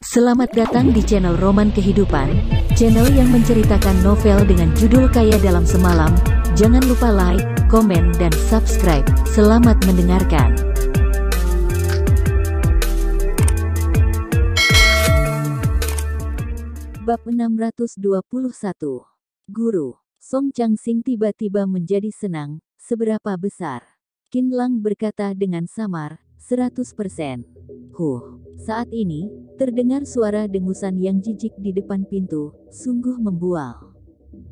Selamat datang di channel Roman Kehidupan, channel yang menceritakan novel dengan judul Kaya Dalam Semalam. Jangan lupa like, komen, dan subscribe. Selamat mendengarkan. Bab 621. Guru. Song Chang-sing tiba-tiba menjadi senang. Seberapa besar? Qin Lang berkata dengan samar, 100%. Saat ini, terdengar suara dengusan yang jijik di depan pintu, sungguh membual.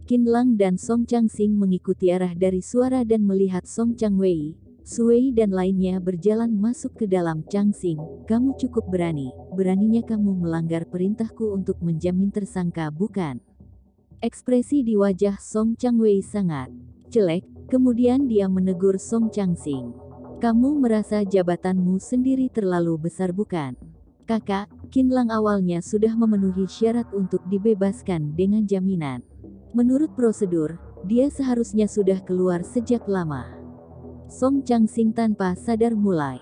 Qin Lang dan Song Chang-sing mengikuti arah dari suara dan melihat Song Chang-wei, Sui dan lainnya berjalan masuk ke dalam. Chang-sing, kamu cukup berani, beraninya kamu melanggar perintahku untuk menjamin tersangka, bukan? Ekspresi di wajah Song Chang-wei sangat jelek, kemudian dia menegur Song Chang-sing. Kamu merasa jabatanmu sendiri terlalu besar, bukan? Kakak, Qin Lang awalnya sudah memenuhi syarat untuk dibebaskan dengan jaminan. Menurut prosedur, dia seharusnya sudah keluar sejak lama. Song Chang-sing tanpa sadar mulai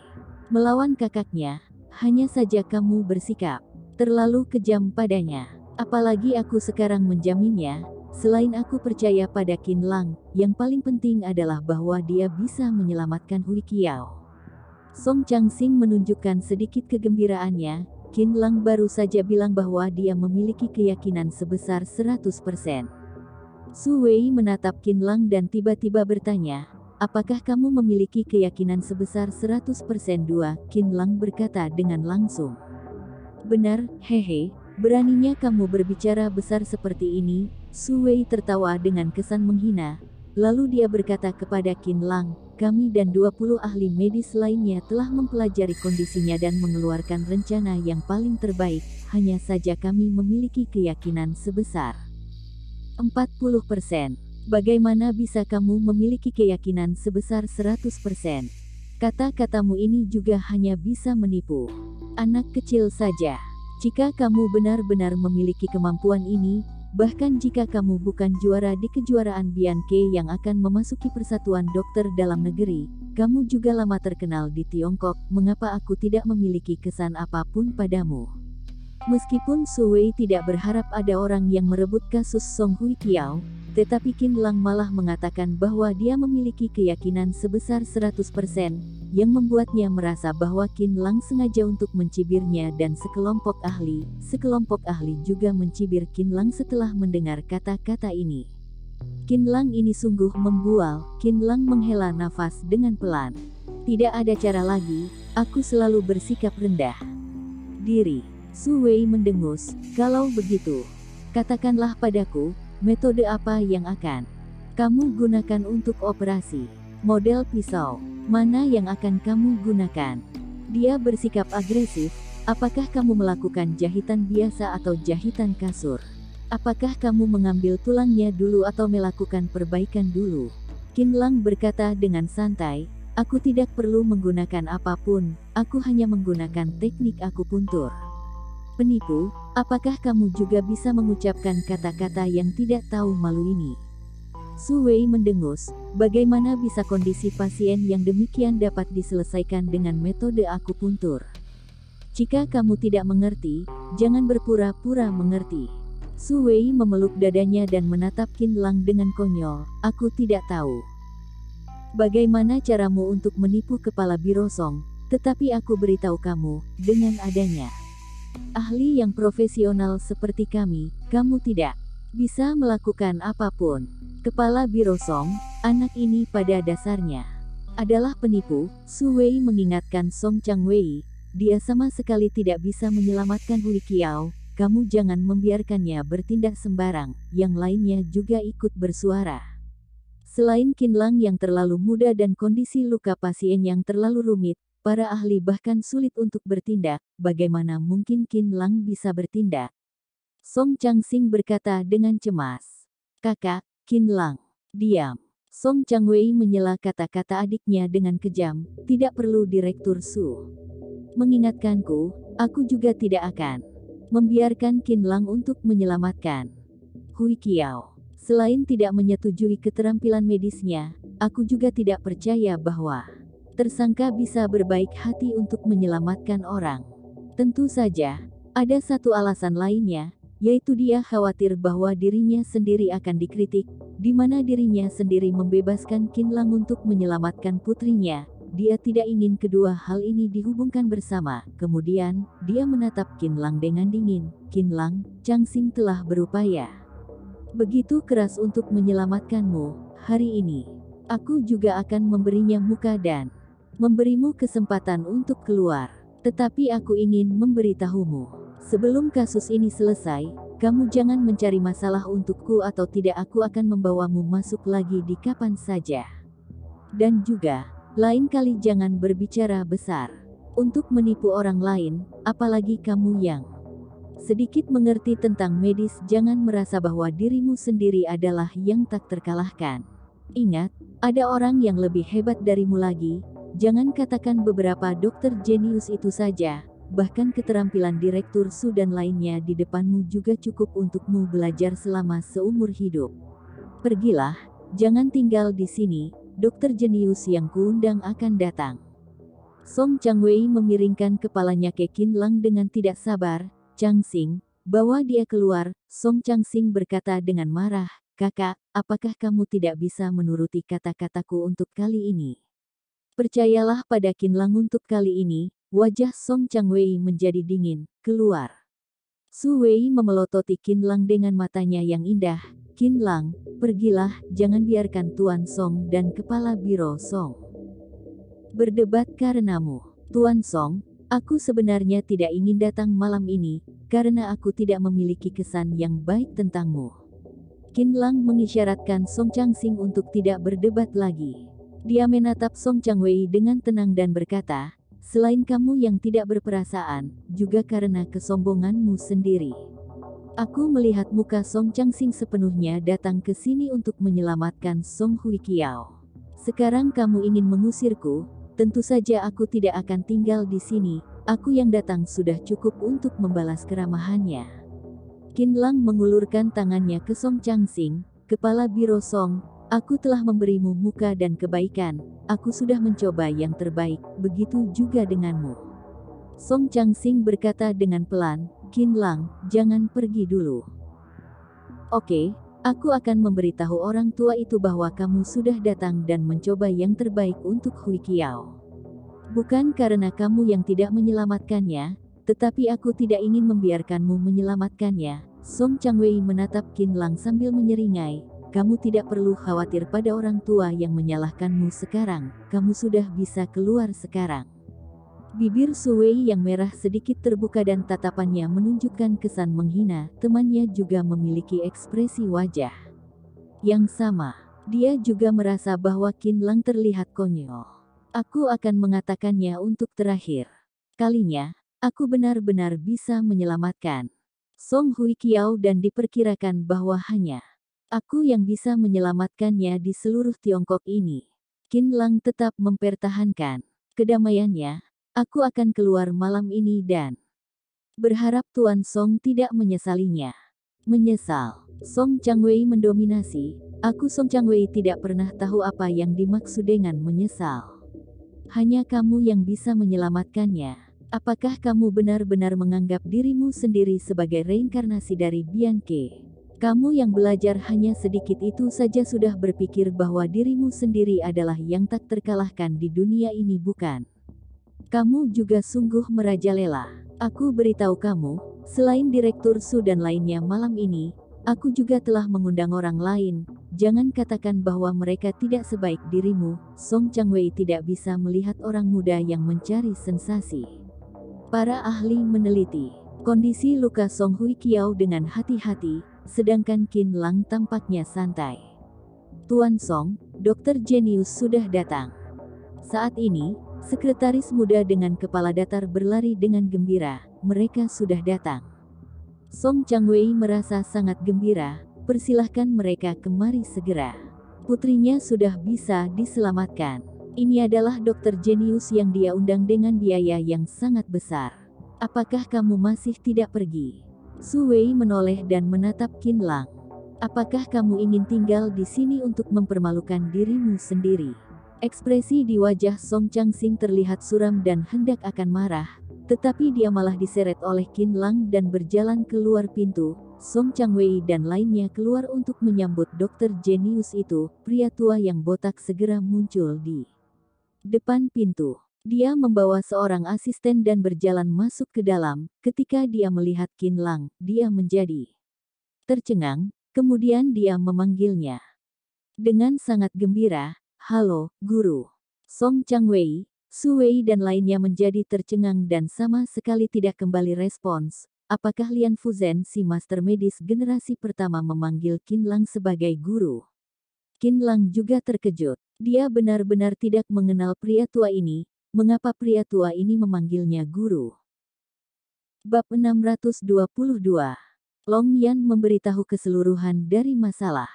melawan kakaknya. Hanya saja kamu bersikap terlalu kejam padanya. Apalagi aku sekarang menjaminnya. Selain aku percaya pada Qin Lang, yang paling penting adalah bahwa dia bisa menyelamatkan Hui Qiao. Song Chang-sing menunjukkan sedikit kegembiraannya. Qin Lang baru saja bilang bahwa dia memiliki keyakinan sebesar 100%. Su Wei menatap Qin Lang dan tiba-tiba bertanya, apakah kamu memiliki keyakinan sebesar 100%? Qin Lang berkata dengan langsung. Benar, hehe, beraninya kamu berbicara besar seperti ini. Su Wei tertawa dengan kesan menghina. Lalu dia berkata kepada Qin Lang, kami dan 20 ahli medis lainnya telah mempelajari kondisinya dan mengeluarkan rencana yang paling terbaik. Hanya saja kami memiliki keyakinan sebesar 40%. Bagaimana bisa kamu memiliki keyakinan sebesar 100%? Kata-katamu ini juga hanya bisa menipu anak kecil saja. Jika kamu benar-benar memiliki kemampuan ini, bahkan jika kamu bukan juara di kejuaraan Bianke yang akan memasuki Persatuan Dokter Dalam Negeri, kamu juga lama terkenal di Tiongkok, mengapa aku tidak memiliki kesan apapun padamu? Meskipun Su Wei tidak berharap ada orang yang merebut kasus Song Hui Qiao, tetapi Qin Lang malah mengatakan bahwa dia memiliki keyakinan sebesar 100%, yang membuatnya merasa bahwa Qin Lang sengaja untuk mencibirnya dan sekelompok ahli juga mencibir Qin Lang setelah mendengar kata-kata ini. Qin Lang ini sungguh membual. Qin Lang menghela nafas dengan pelan. Tidak ada cara lagi, aku selalu bersikap rendah diri. Su Wei mendengus, kalau begitu, katakanlah padaku, metode apa yang akan kamu gunakan untuk operasi? Model pisau mana yang akan kamu gunakan? Dia bersikap agresif. Apakah kamu melakukan jahitan biasa atau jahitan kasur? Apakah kamu mengambil tulangnya dulu atau melakukan perbaikan dulu? Qin Lang berkata dengan santai, aku tidak perlu menggunakan apapun, aku hanya menggunakan teknik akupuntur. Penipu, apakah kamu juga bisa mengucapkan kata-kata yang tidak tahu malu ini? Su Wei mendengus, bagaimana bisa kondisi pasien yang demikian dapat diselesaikan dengan metode akupuntur? Jika kamu tidak mengerti, jangan berpura-pura mengerti. Su Wei memeluk dadanya dan menatap Qin Lang dengan konyol, aku tidak tahu bagaimana caramu untuk menipu kepala Biro Song, tetapi aku beritahu kamu, dengan adanya ahli yang profesional seperti kami, kamu tidak bisa melakukan apapun. Kepala Biro Song, anak ini pada dasarnya adalah penipu. Su Wei mengingatkan Song Chang-wei, dia sama sekali tidak bisa menyelamatkan Hui Qiao, kamu jangan membiarkannya bertindak sembarang. Yang lainnya juga ikut bersuara. Selain Qin Lang yang terlalu muda dan kondisi luka pasien yang terlalu rumit, para ahli bahkan sulit untuk bertindak, bagaimana mungkin Qin Lang bisa bertindak? Song Chang-sing berkata dengan cemas. Kakak, Qin Lang, diam. Song Chang-wei menyela kata-kata adiknya dengan kejam, tidak perlu Direktur Su mengingatkanku, aku juga tidak akan membiarkan Qin Lang untuk menyelamatkan Hui Qiao. Selain tidak menyetujui keterampilan medisnya, aku juga tidak percaya bahwa tersangka bisa berbaik hati untuk menyelamatkan orang. Tentu saja, Ada satu alasan lainnya, yaitu dia khawatir bahwa dirinya sendiri akan dikritik, di mana dirinya sendiri membebaskan Qinlang untuk menyelamatkan putrinya. Dia tidak ingin kedua hal ini dihubungkan bersama. Kemudian, dia menatap Qinlang dengan dingin. Qinlang, Changxing telah berupaya begitu keras untuk menyelamatkanmu. Hari ini, aku juga akan memberinya muka dan memberimu kesempatan untuk keluar. Tetapi aku ingin memberitahumu, sebelum kasus ini selesai, kamu jangan mencari masalah untukku atau tidak aku akan membawamu masuk lagi di kapan saja. Dan juga, lain kali jangan berbicara besar untuk menipu orang lain, apalagi kamu yang sedikit mengerti tentang medis. Jangan merasa bahwa dirimu sendiri adalah yang tak terkalahkan. Ingat, ada orang yang lebih hebat darimu lagi. Jangan katakan beberapa dokter jenius itu saja, bahkan keterampilan direktur Su dan lainnya di depanmu juga cukup untukmu belajar selama seumur hidup. Pergilah, jangan tinggal di sini. Dokter jenius yang kuundang akan datang. Song Changwei memiringkan kepalanya ke Qinlang dengan tidak sabar. Changxing, bawa dia keluar. Song Changxing berkata dengan marah, kakak, apakah kamu tidak bisa menuruti kata-kataku untuk kali ini? Percayalah pada Qinlang untuk kali ini. Wajah Song Changwei menjadi dingin. Keluar. Su Wei memelototi Qinlang dengan matanya yang indah. Qinlang, pergilah, jangan biarkan Tuan Song dan Kepala Biro Song berdebat karenamu. Tuan Song, aku sebenarnya tidak ingin datang malam ini, karena aku tidak memiliki kesan yang baik tentangmu. Qinlang mengisyaratkan Song Changxing untuk tidak berdebat lagi. Dia menatap Song Changwei dengan tenang dan berkata, selain kamu yang tidak berperasaan, juga karena kesombonganmu sendiri. Aku melihat muka Song Changxing sepenuhnya datang ke sini untuk menyelamatkan Song Huiqiao. Sekarang kamu ingin mengusirku? Tentu saja aku tidak akan tinggal di sini. Aku yang datang sudah cukup untuk membalas keramahannya. Qinlang mengulurkan tangannya ke Song Changxing, Kepala Biro Song. Aku telah memberimu muka dan kebaikan. Aku sudah mencoba yang terbaik, begitu juga denganmu. Song Changxing berkata dengan pelan, Qinlang, jangan pergi dulu. Oke, aku akan memberitahu orang tua itu bahwa kamu sudah datang dan mencoba yang terbaik untuk Huiqiao. Bukan karena kamu yang tidak menyelamatkannya, tetapi aku tidak ingin membiarkanmu menyelamatkannya. Song Changwei menatap Qinlang sambil menyeringai, kamu tidak perlu khawatir pada orang tua yang menyalahkanmu sekarang, kamu sudah bisa keluar sekarang. Bibir Su Wei yang merah sedikit terbuka dan tatapannya menunjukkan kesan menghina. Temannya juga memiliki ekspresi wajah yang sama. Dia juga merasa bahwa Qinlang terlihat konyol. Aku akan mengatakannya untuk terakhir kalinya, aku benar-benar bisa menyelamatkan Song Huiqiao dan diperkirakan bahwa hanya aku yang bisa menyelamatkannya di seluruh Tiongkok ini. Qinlang tetap mempertahankan kedamaiannya. Aku akan keluar malam ini dan berharap Tuan Song tidak menyesalinya. Menyesal. Song Changwei mendominasi. Aku Song Changwei tidak pernah tahu apa yang dimaksud dengan menyesal. Hanya kamu yang bisa menyelamatkannya. Apakah kamu benar-benar menganggap dirimu sendiri sebagai reinkarnasi dari Bianke? Kamu yang belajar hanya sedikit itu saja sudah berpikir bahwa dirimu sendiri adalah yang tak terkalahkan di dunia ini, bukan? Kamu juga sungguh merajalela. Aku beritahu kamu, selain Direktur Su dan lainnya malam ini, aku juga telah mengundang orang lain. Jangan katakan bahwa mereka tidak sebaik dirimu. Song Changwei tidak bisa melihat orang muda yang mencari sensasi. Para ahli meneliti kondisi luka Song Huiqiao dengan hati-hati, sedangkan Qinlang tampaknya santai. Tuan Song, dokter jenius sudah datang. Saat ini, sekretaris muda dengan kepala datar berlari dengan gembira. Mereka sudah datang. Song Changwei merasa sangat gembira. Persilahkan mereka kemari segera. Putrinya sudah bisa diselamatkan. Ini adalah dokter jenius yang dia undang dengan biaya yang sangat besar. Apakah kamu masih tidak pergi? Su Wei menoleh dan menatap Qinlang. Apakah kamu ingin tinggal di sini untuk mempermalukan dirimu sendiri? Ekspresi di wajah Song Changxing terlihat suram dan hendak akan marah. Tetapi dia malah diseret oleh Qin Lang dan berjalan keluar pintu. Song Changwei dan lainnya keluar untuk menyambut dokter jenius itu. Pria tua yang botak segera muncul di depan pintu. Dia membawa seorang asisten dan berjalan masuk ke dalam. Ketika dia melihat Qin Lang, dia menjadi tercengang, kemudian dia memanggilnya dengan sangat gembira, "Halo, guru." Song Changwei, Su Wei dan lainnya menjadi tercengang dan sama sekali tidak kembali respons. Apakah Lian Fuzhen si master medis generasi pertama memanggil Qin Lang sebagai guru? Qin Lang juga terkejut. Dia benar-benar tidak mengenal pria tua ini. Mengapa pria tua ini memanggilnya guru? Bab 622. Long Yan memberitahu keseluruhan dari masalah.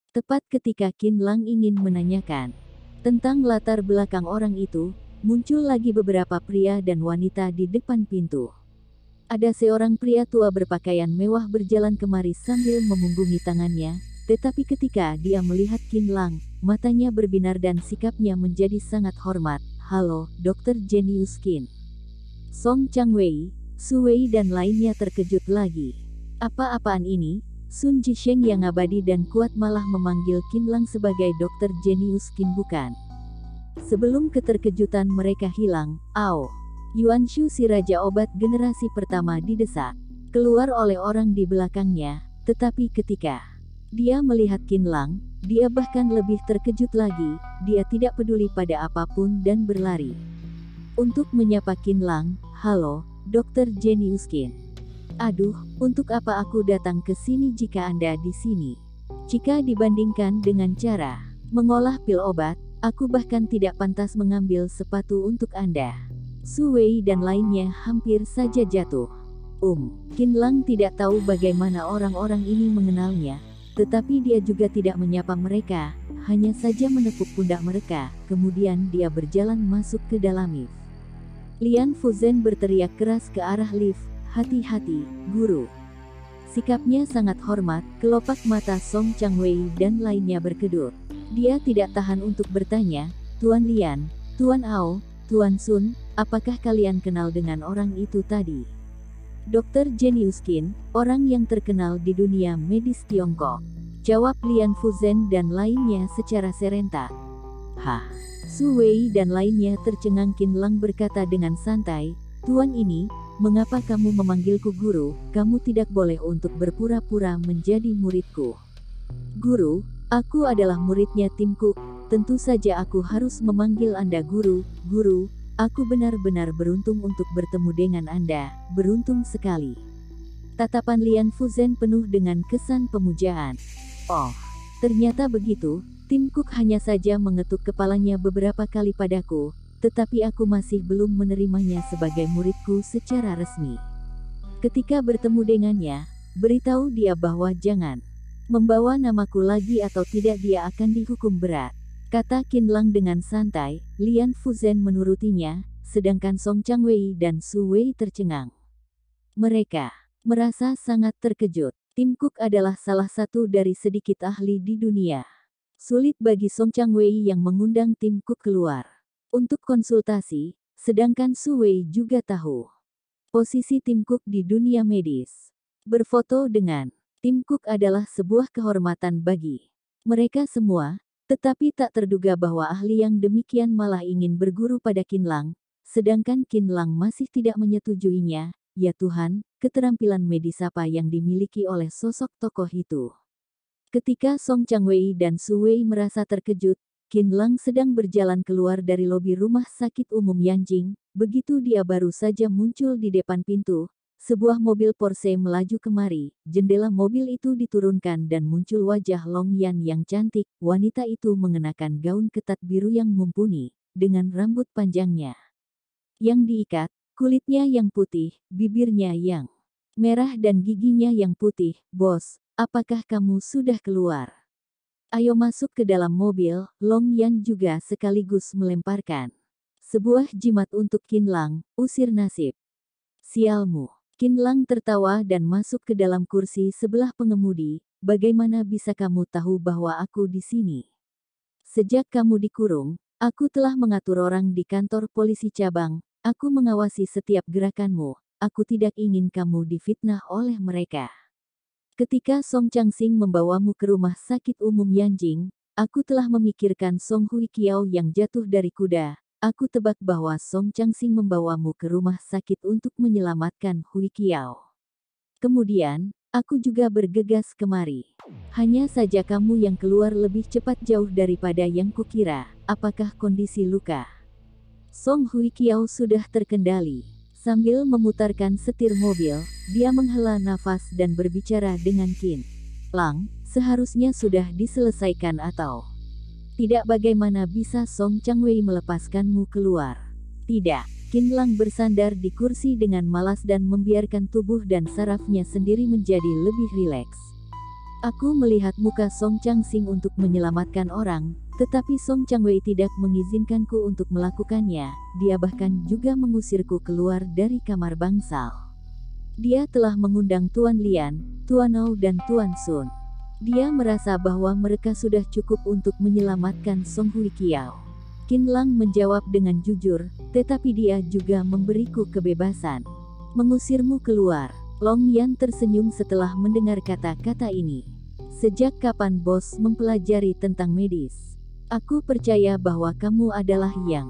Tepat ketika Qin Lang ingin menanyakan tentang latar belakang orang itu, muncul lagi beberapa pria dan wanita di depan pintu. Ada seorang pria tua berpakaian mewah berjalan kemari sambil memunggungi tangannya, tetapi ketika dia melihat Qin Lang, matanya berbinar dan sikapnya menjadi sangat hormat. "Halo, Dokter Jenius Qin." Song Changwei, Su Wei dan lainnya terkejut lagi. Apa-apaan ini? Sun Jisheng yang abadi dan kuat malah memanggil Qin Lang sebagai Dokter Jenius Qin bukan? Sebelum keterkejutan mereka hilang, Yuan Shu si Raja Obat generasi pertama didesak keluar oleh orang di belakangnya, tetapi ketika dia melihat Qin Lang, dia bahkan lebih terkejut lagi. Dia tidak peduli pada apapun dan berlari untuk menyapa Qin Lang. "Halo, Dokter Jenius Qin. Aduh, untuk apa aku datang ke sini jika Anda di sini? Jika dibandingkan dengan cara mengolah pil obat, aku bahkan tidak pantas mengambil sepatu untuk Anda." Su Wei dan lainnya hampir saja jatuh. Qin Lang tidak tahu bagaimana orang-orang ini mengenalnya, tetapi dia juga tidak menyapa mereka, hanya saja menepuk pundak mereka, kemudian dia berjalan masuk ke dalam lift. Lian Fuzhen berteriak keras ke arah lift, "Hati-hati, guru." Sikapnya sangat hormat, kelopak mata Song Changwei dan lainnya berkedut. Dia tidak tahan untuk bertanya, "Tuan Lian, Tuan Ao, Tuan Sun, apakah kalian kenal dengan orang itu tadi?" "Dokter Jenius Qin, orang yang terkenal di dunia medis Tiongkok," jawab Lian Fuzhen dan lainnya secara serentak. "Hah?" Su Wei dan lainnya tercengang. Qin Lang berkata dengan santai, "Tuan ini, mengapa kamu memanggilku guru? Kamu tidak boleh untuk berpura-pura menjadi muridku." "Guru, aku adalah muridnya Tim Cook. Tentu saja aku harus memanggil Anda guru. Guru, aku benar-benar beruntung untuk bertemu dengan Anda, beruntung sekali." Tatapan Lian Fuzhen penuh dengan kesan pemujaan. "Oh, ternyata begitu." Tim Cook hanya saja mengetuk kepalanya beberapa kali padaku, tetapi aku masih belum menerimanya sebagai muridku secara resmi. Ketika bertemu dengannya, beritahu dia bahwa jangan membawa namaku lagi atau tidak dia akan dihukum berat, kata Qin Lang dengan santai. Lian Fuzhen menurutinya, sedangkan Song Changwei dan Su Wei tercengang. Mereka merasa sangat terkejut. Tim Cook adalah salah satu dari sedikit ahli di dunia. Sulit bagi Song Changwei yang mengundang Tim Cook keluar untuk konsultasi, sedangkan Su Wei juga tahu posisi Tim Cook di dunia medis. Berfoto dengan Tim Cook adalah sebuah kehormatan bagi mereka semua, tetapi tak terduga bahwa ahli yang demikian malah ingin berguru pada Qin Lang, sedangkan Qin Lang masih tidak menyetujuinya. Ya Tuhan, keterampilan medis apa yang dimiliki oleh sosok tokoh itu? Ketika Song Changwei dan Su Wei merasa terkejut, Qin Lang sedang berjalan keluar dari lobi rumah sakit umum Yanjing. Begitu dia baru saja muncul di depan pintu, sebuah mobil Porsche melaju kemari. Jendela mobil itu diturunkan dan muncul wajah Long Yan yang cantik. Wanita itu mengenakan gaun ketat biru yang mumpuni, dengan rambut panjangnya yang diikat, kulitnya yang putih, bibirnya yang merah dan giginya yang putih. "Bos, apakah kamu sudah keluar? Ayo masuk ke dalam mobil." Long Yan juga sekaligus melemparkan sebuah jimat untuk Qin Lang, "Usir nasib. Sialmu." Qin Lang tertawa dan masuk ke dalam kursi sebelah pengemudi. "Bagaimana bisa kamu tahu bahwa aku di sini? Sejak kamu dikurung, aku telah mengatur orang di kantor polisi cabang. Aku mengawasi setiap gerakanmu. Aku tidak ingin kamu difitnah oleh mereka. Ketika Song Changsing membawamu ke rumah sakit umum Yanjing, aku telah memikirkan Song Hui Kiao yang jatuh dari kuda. Aku tebak bahwa Song Changsing membawamu ke rumah sakit untuk menyelamatkan Hui Kiao. Kemudian, aku juga bergegas kemari. Hanya saja kamu yang keluar lebih cepat jauh daripada yang kukira. Apakah kondisi luka Song Hui Kiao sudah terkendali? Sambil memutarkan setir mobil, dia menghela nafas dan berbicara dengan Qin Lang, seharusnya sudah diselesaikan atau tidak. Bagaimana bisa Song Changwei melepaskanmu keluar? Tidak. Qin Lang bersandar di kursi dengan malas dan membiarkan tubuh dan sarafnya sendiri menjadi lebih rileks. Aku melihat muka Song Changsing untuk menyelamatkan orang, tetapi Song Changwei tidak mengizinkanku untuk melakukannya. Dia bahkan juga mengusirku keluar dari kamar bangsal. Dia telah mengundang Tuan Lian, Tuan Ou dan Tuan Sun. Dia merasa bahwa mereka sudah cukup untuk menyelamatkan Song Hui Kiao. Qin Lang menjawab dengan jujur, tetapi dia juga memberiku kebebasan. Mengusirmu keluar. Long Yan tersenyum setelah mendengar kata-kata ini. Sejak kapan bos mempelajari tentang medis? Aku percaya bahwa kamu adalah yang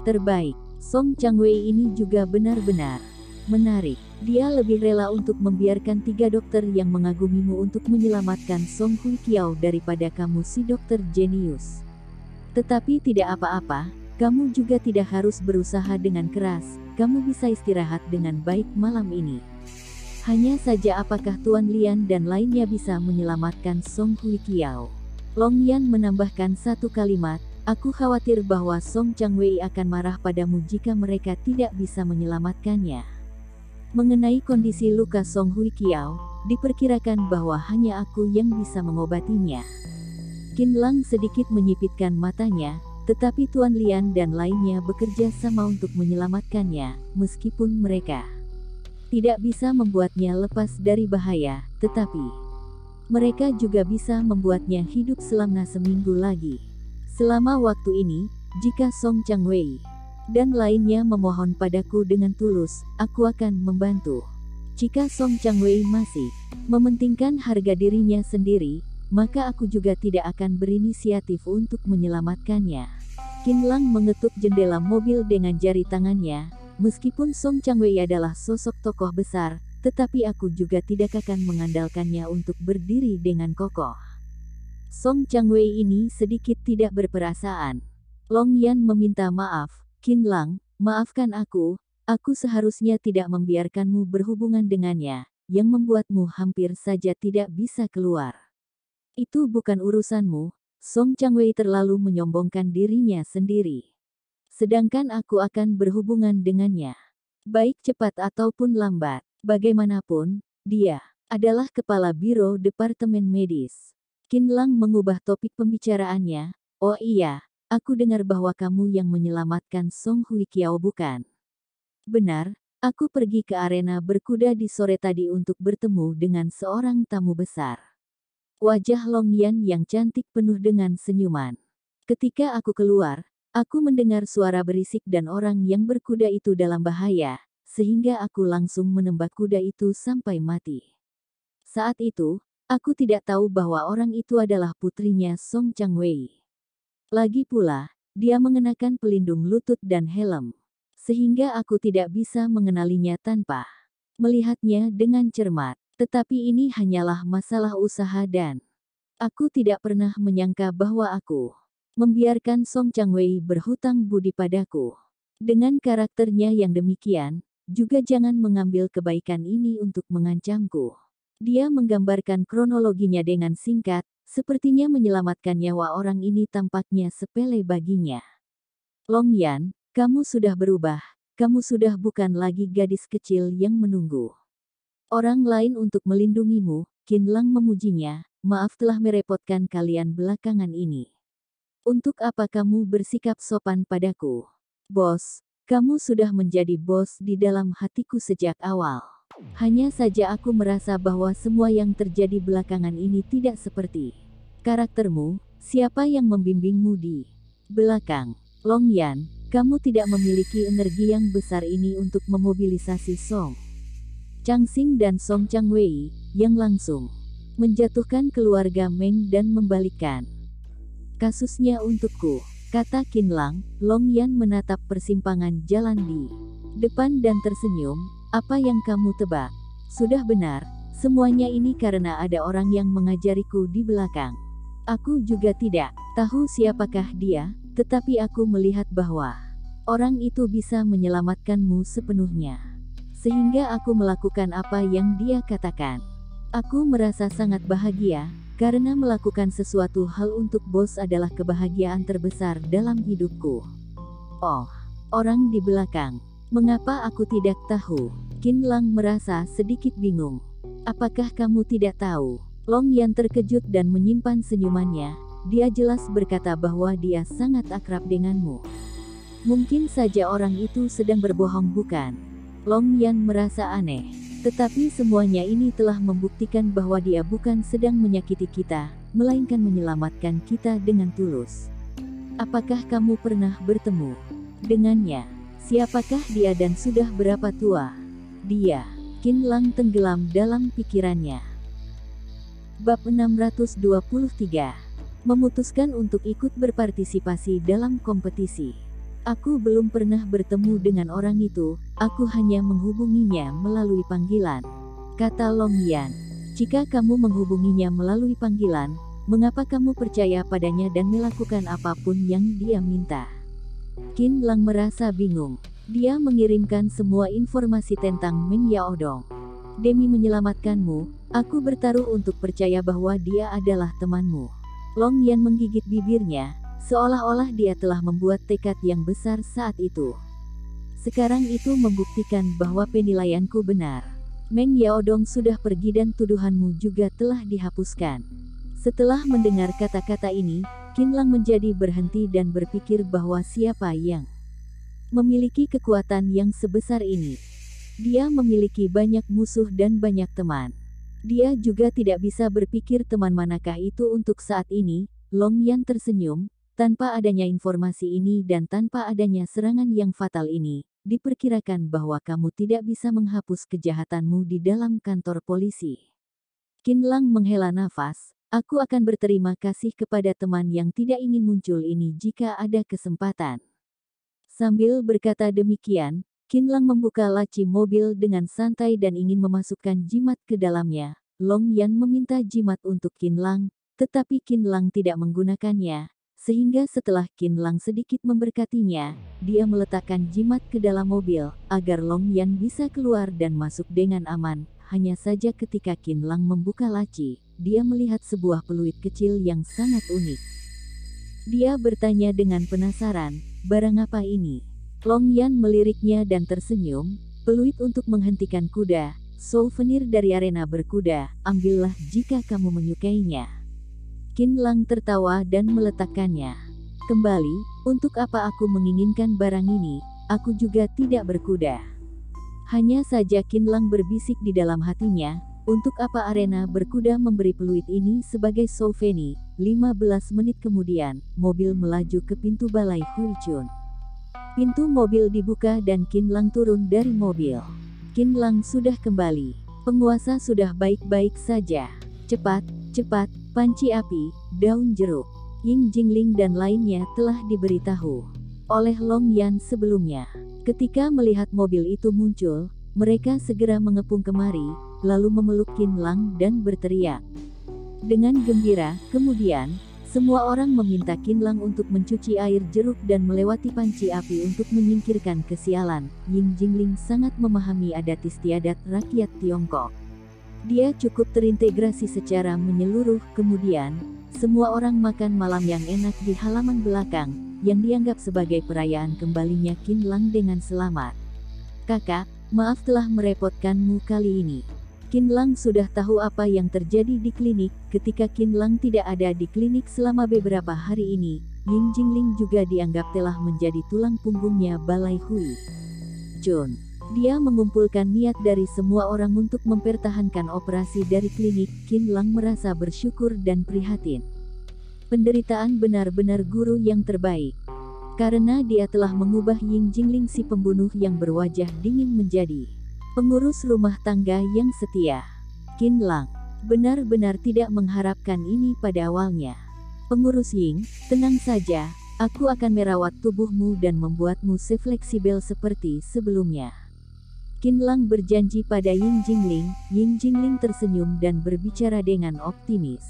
terbaik. Song Changwei ini juga benar-benar menarik. Dia lebih rela untuk membiarkan 3 dokter yang mengagumimu untuk menyelamatkan Song Hui Kiao daripada kamu si dokter jenius. Tetapi tidak apa-apa, kamu juga tidak harus berusaha dengan keras, kamu bisa istirahat dengan baik malam ini. Hanya saja apakah Tuan Lian dan lainnya bisa menyelamatkan Song Hui Kiao? Long Yan menambahkan satu kalimat, aku khawatir bahwa Song Changwei akan marah padamu jika mereka tidak bisa menyelamatkannya. Mengenai kondisi luka Song Hui Kiao, diperkirakan bahwa hanya aku yang bisa mengobatinya. Qin Lang sedikit menyipitkan matanya, tetapi Tuan Lian dan lainnya bekerja sama untuk menyelamatkannya, meskipun mereka tidak bisa membuatnya lepas dari bahaya, tetapi mereka juga bisa membuatnya hidup selama seminggu lagi. Selama waktu ini, jika Song Changwei dan lainnya memohon padaku dengan tulus, aku akan membantu. Jika Song Changwei masih mementingkan harga dirinya sendiri, maka aku juga tidak akan berinisiatif untuk menyelamatkannya. Qin Lang mengetuk jendela mobil dengan jari tangannya. Meskipun Song Changwei adalah sosok tokoh besar, tetapi aku juga tidak akan mengandalkannya untuk berdiri dengan kokoh. Song Changwei ini sedikit tidak berperasaan. Long Yan meminta maaf, Qin Lang, maafkan aku seharusnya tidak membiarkanmu berhubungan dengannya, yang membuatmu hampir saja tidak bisa keluar. Itu bukan urusanmu. Song Changwei terlalu menyombongkan dirinya sendiri. Sedangkan aku akan berhubungan dengannya. Baik cepat ataupun lambat, bagaimanapun, dia adalah kepala biro departemen medis. Qin Lang mengubah topik pembicaraannya. Oh iya, aku dengar bahwa kamu yang menyelamatkan Song Hui Kiao bukan? Benar, aku pergi ke arena berkuda di sore tadi untuk bertemu dengan seorang tamu besar. Wajah Long Yan yang cantik penuh dengan senyuman. Ketika aku keluar, aku mendengar suara berisik dan orang yang berkuda itu dalam bahaya, sehingga aku langsung menembak kuda itu sampai mati. Saat itu, aku tidak tahu bahwa orang itu adalah putrinya Song Changwei. Lagi pula, dia mengenakan pelindung lutut dan helm, sehingga aku tidak bisa mengenalinya tanpa melihatnya dengan cermat. Tetapi ini hanyalah masalah usaha dan aku tidak pernah menyangka bahwa aku membiarkan Song Changwei berhutang budi padaku. Dengan karakternya yang demikian, juga jangan mengambil kebaikan ini untuk mengancamku. Dia menggambarkan kronologinya dengan singkat, sepertinya menyelamatkan nyawa orang ini tampaknya sepele baginya. Long Yan, kamu sudah berubah, kamu sudah bukan lagi gadis kecil yang menunggu orang lain untuk melindungimu. Qin Lang memujinya, maaf telah merepotkan kalian belakangan ini. Untuk apa kamu bersikap sopan padaku? Bos, kamu sudah menjadi bos di dalam hatiku sejak awal. Hanya saja aku merasa bahwa semua yang terjadi belakangan ini tidak seperti karaktermu. Siapa yang membimbingmu di belakang? Long Yan, kamu tidak memiliki energi yang besar ini untuk memobilisasi Song Changxing dan Song Changwei, yang langsung menjatuhkan keluarga Meng dan membalikkan kasusnya untukku, kata Qin Lang. Long Yan menatap persimpangan jalan di depan dan tersenyum. Apa yang kamu tebak? Sudah benar, semuanya ini karena ada orang yang mengajariku di belakang. Aku juga tidak tahu siapakah dia, tetapi aku melihat bahwa orang itu bisa menyelamatkanmu sepenuhnya. Sehingga aku melakukan apa yang dia katakan. Aku merasa sangat bahagia, karena melakukan sesuatu hal untuk bos adalah kebahagiaan terbesar dalam hidupku. Oh, orang di belakang. Mengapa aku tidak tahu? Qin Lang merasa sedikit bingung. Apakah kamu tidak tahu? Long Yan terkejut dan menyimpan senyumannya. Dia jelas berkata bahwa dia sangat akrab denganmu. Mungkin saja orang itu sedang berbohong, bukan? Long Yan merasa aneh. Tetapi semuanya ini telah membuktikan bahwa dia bukan sedang menyakiti kita, melainkan menyelamatkan kita dengan tulus. Apakah kamu pernah bertemu dengannya? Siapakah dia dan sudah berapa tua? Dia. Qin Lang tenggelam dalam pikirannya. Bab 623. Memutuskan untuk ikut berpartisipasi dalam kompetisi. Aku belum pernah bertemu dengan orang itu, aku hanya menghubunginya melalui panggilan, kata Long Yan. Jika kamu menghubunginya melalui panggilan, mengapa kamu percaya padanya dan melakukan apapun yang dia minta? Qin Lang merasa bingung. Dia mengirimkan semua informasi tentang Meng Yaodong. Demi menyelamatkanmu, aku bertaruh untuk percaya bahwa dia adalah temanmu. Long Yan menggigit bibirnya, seolah-olah dia telah membuat tekad yang besar saat itu. Sekarang itu membuktikan bahwa penilaianku benar. Meng Yaodong sudah pergi dan tuduhanmu juga telah dihapuskan. Setelah mendengar kata-kata ini, Qin Lang menjadi berhenti dan berpikir bahwa siapa yang memiliki kekuatan yang sebesar ini. Dia memiliki banyak musuh dan banyak teman. Dia juga tidak bisa berpikir teman manakah itu untuk saat ini. Long Yan tersenyum. Tanpa adanya informasi ini dan tanpa adanya serangan yang fatal ini, diperkirakan bahwa kamu tidak bisa menghapus kejahatanmu di dalam kantor polisi. Qin Lang menghela nafas. Aku akan berterima kasih kepada teman yang tidak ingin muncul ini jika ada kesempatan. Sambil berkata demikian, Qin Lang membuka laci mobil dengan santai dan ingin memasukkan jimat ke dalamnya. Long Yan meminta jimat untuk Qin Lang, tetapi Qin Lang tidak menggunakannya, sehingga setelah Qin Lang sedikit memberkatinya, dia meletakkan jimat ke dalam mobil, agar Long Yan bisa keluar dan masuk dengan aman. Hanya saja ketika Qin Lang membuka laci, dia melihat sebuah peluit kecil yang sangat unik. Dia bertanya dengan penasaran, barang apa ini? Long Yan meliriknya dan tersenyum, peluit untuk menghentikan kuda, souvenir dari arena berkuda, ambillah jika kamu menyukainya. Qin Lang tertawa dan meletakkannya kembali. Untuk apa aku menginginkan barang ini? Aku juga tidak berkuda. Hanya saja Qin Lang berbisik di dalam hatinya, untuk apa arena berkuda memberi peluit ini sebagai souvenir? 15 menit kemudian, mobil melaju ke pintu balai Huichun. Pintu mobil dibuka dan Qin Lang turun dari mobil. Qin Lang sudah kembali. Penguasa sudah baik-baik saja. Cepat, cepat, panci api, daun jeruk, Ying Jingling dan lainnya telah diberitahu oleh Long Yan sebelumnya. Ketika melihat mobil itu muncul, mereka segera mengepung kemari, lalu memeluk Qin Lang dan berteriak dengan gembira. Kemudian, semua orang meminta Qin Lang untuk mencuci air jeruk dan melewati panci api untuk menyingkirkan kesialan. Ying Jingling sangat memahami adat istiadat rakyat Tiongkok. Dia cukup terintegrasi secara menyeluruh. Kemudian, semua orang makan malam yang enak di halaman belakang, yang dianggap sebagai perayaan kembalinya Qin Lang dengan selamat. Kakak, maaf telah merepotkanmu kali ini. Qin Lang sudah tahu apa yang terjadi di klinik. Ketika Qin Lang tidak ada di klinik selama beberapa hari ini, Ying Jingling juga dianggap telah menjadi tulang punggungnya balai Hui Chun. Dia mengumpulkan niat dari semua orang untuk mempertahankan operasi dari klinik. Qin Lang merasa bersyukur dan prihatin. Penderitaan benar-benar guru yang terbaik. Karena dia telah mengubah Ying Jingling si pembunuh yang berwajah dingin menjadi pengurus rumah tangga yang setia. Qin Lang benar-benar tidak mengharapkan ini pada awalnya. Pengurus Ying, tenang saja, aku akan merawat tubuhmu dan membuatmu sefleksibel seperti sebelumnya. Qin Lang berjanji pada Ying Jingling. Ying Jingling tersenyum dan berbicara dengan optimis.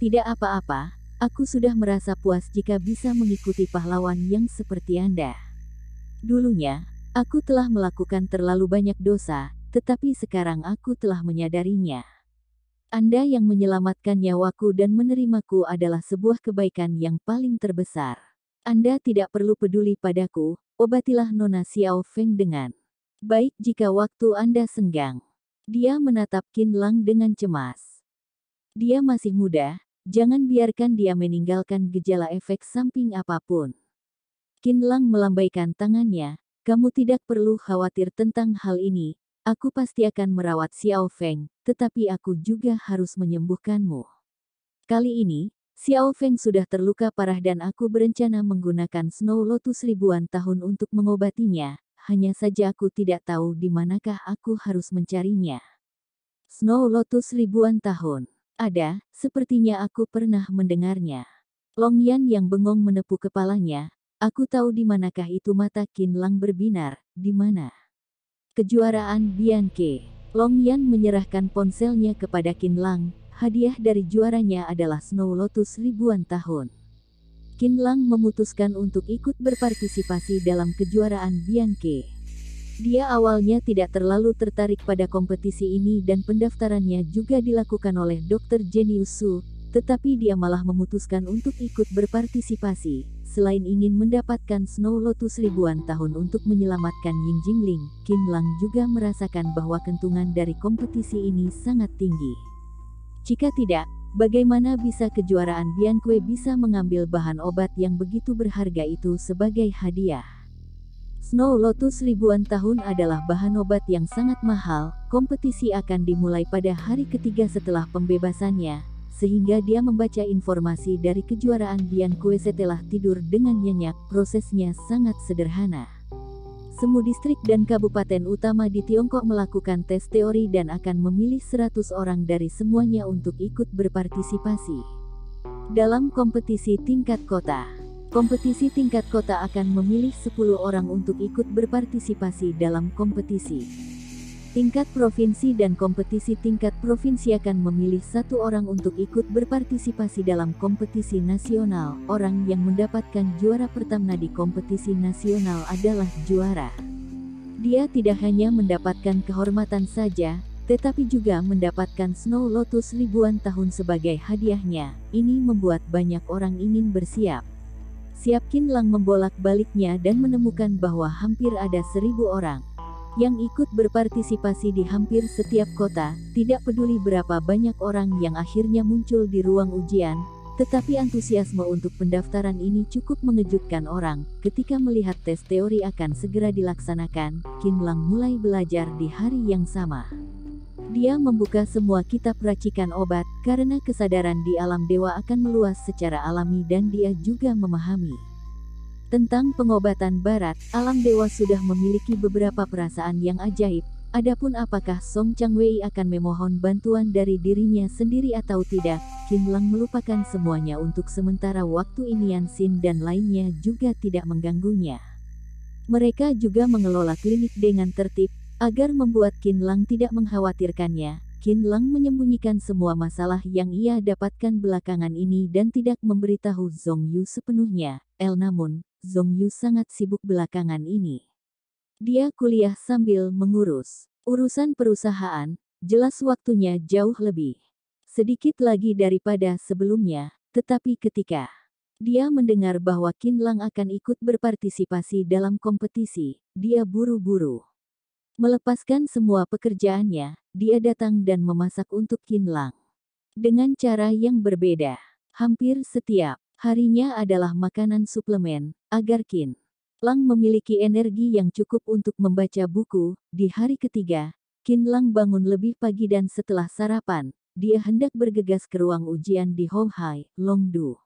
Tidak apa-apa, aku sudah merasa puas jika bisa mengikuti pahlawan yang seperti Anda. Dulunya, aku telah melakukan terlalu banyak dosa, tetapi sekarang aku telah menyadarinya. Anda yang menyelamatkan nyawaku dan menerimaku adalah sebuah kebaikan yang paling terbesar. Anda tidak perlu peduli padaku, obatilah Nona Xiao Feng dengan baik jika waktu Anda senggang. Dia menatap Qin Lang dengan cemas. Dia masih muda, jangan biarkan dia meninggalkan gejala efek samping apapun. Qin Lang melambaikan tangannya, kamu tidak perlu khawatir tentang hal ini. Aku pasti akan merawat Xiao Feng, tetapi aku juga harus menyembuhkanmu. Kali ini, Xiao Feng sudah terluka parah dan aku berencana menggunakan Snow Lotus ribuan tahun untuk mengobatinya, hanya saja aku tidak tahu di manakah aku harus mencarinya. Snow Lotus ribuan tahun. Ada, sepertinya aku pernah mendengarnya. Long Yan yang bengong menepuk kepalanya, aku tahu di manakah itu. Mata Qin Lang berbinar, di mana? Kejuaraan Bianke. Long Yan menyerahkan ponselnya kepada Qin Lang, hadiah dari juaranya adalah Snow Lotus ribuan tahun. Qin Lang memutuskan untuk ikut berpartisipasi dalam kejuaraan Bianke. Dia awalnya tidak terlalu tertarik pada kompetisi ini dan pendaftarannya juga dilakukan oleh Dr. Genius Su, tetapi dia malah memutuskan untuk ikut berpartisipasi. Selain ingin mendapatkan Snow Lotus ribuan tahun untuk menyelamatkan Ying Jingling, Qin Lang juga merasakan bahwa kentungan dari kompetisi ini sangat tinggi. Jika tidak, bagaimana bisa kejuaraan Bianque bisa mengambil bahan obat yang begitu berharga itu sebagai hadiah? Snow Lotus ribuan tahun adalah bahan obat yang sangat mahal. Kompetisi akan dimulai pada hari ketiga setelah pembebasannya, sehingga dia membaca informasi dari kejuaraan Bianque setelah tidur dengan nyenyak. Prosesnya sangat sederhana. Semua distrik dan kabupaten utama di Tiongkok melakukan tes teori dan akan memilih 100 orang dari semuanya untuk ikut berpartisipasi dalam kompetisi tingkat kota. Kompetisi tingkat kota akan memilih 10 orang untuk ikut berpartisipasi dalam kompetisi tingkat provinsi dan kompetisi tingkat provinsi akan memilih 1 orang untuk ikut berpartisipasi dalam kompetisi nasional. Orang yang mendapatkan juara pertama di kompetisi nasional adalah juara. Dia tidak hanya mendapatkan kehormatan saja, tetapi juga mendapatkan Snow Lotus ribuan tahun sebagai hadiahnya. Ini membuat banyak orang ingin bersiap. Qin Lang membolak-baliknya dan menemukan bahwa hampir ada 1000 orang yang ikut berpartisipasi di hampir setiap kota. Tidak peduli berapa banyak orang yang akhirnya muncul di ruang ujian, tetapi antusiasme untuk pendaftaran ini cukup mengejutkan orang. Ketika melihat tes teori akan segera dilaksanakan, Qin Lang mulai belajar di hari yang sama. Dia membuka semua kitab racikan obat, karena kesadaran di alam dewa akan meluas secara alami dan dia juga memahami tentang pengobatan barat. Alam dewa sudah memiliki beberapa perasaan yang ajaib. Adapun apakah Song Changwei akan memohon bantuan dari dirinya sendiri atau tidak, Qin Lang melupakan semuanya untuk sementara waktu. Inian Xin dan lainnya juga tidak mengganggunya. Mereka juga mengelola klinik dengan tertib, agar membuat Qin Lang tidak mengkhawatirkannya. Qin Lang menyembunyikan semua masalah yang ia dapatkan belakangan ini dan tidak memberitahu Zhong Yu sepenuhnya. Namun, Zhong Yu sangat sibuk belakangan ini. Dia kuliah sambil mengurus urusan perusahaan, jelas waktunya jauh lebih sedikit lagi daripada sebelumnya. Tetapi ketika dia mendengar bahwa Qin Lang akan ikut berpartisipasi dalam kompetisi, dia buru-buru melepaskan semua pekerjaannya. Dia datang dan memasak untuk Qin Lang dengan cara yang berbeda. Hampir setiap harinya adalah makanan suplemen, agar Qin Lang memiliki energi yang cukup untuk membaca buku. Di hari ketiga, Qin Lang bangun lebih pagi dan setelah sarapan, dia hendak bergegas ke ruang ujian di Houhai, Longdu.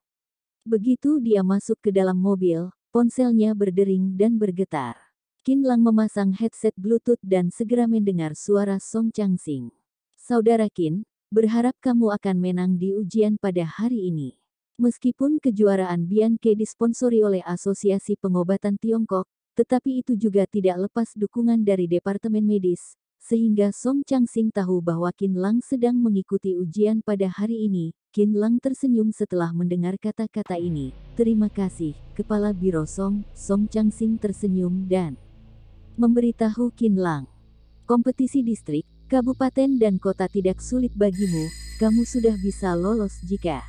Begitu dia masuk ke dalam mobil, Ponselnya berdering dan bergetar. Qin Lang memasang headset Bluetooth dan segera mendengar suara Song Changsing. Saudara Qin, berharap kamu akan menang di ujian pada hari ini. Meskipun kejuaraan Bianke disponsori oleh Asosiasi Pengobatan Tiongkok, tetapi itu juga tidak lepas dukungan dari Departemen Medis, sehingga Song Changsing tahu bahwa Qin Lang sedang mengikuti ujian pada hari ini. Qin Lang tersenyum setelah mendengar kata-kata ini. Terima kasih, Kepala Biro Song. Song Changsing tersenyum dan memberitahu Qin Lang. Kompetisi distrik, kabupaten dan kota tidak sulit bagimu, kamu sudah bisa lolos jika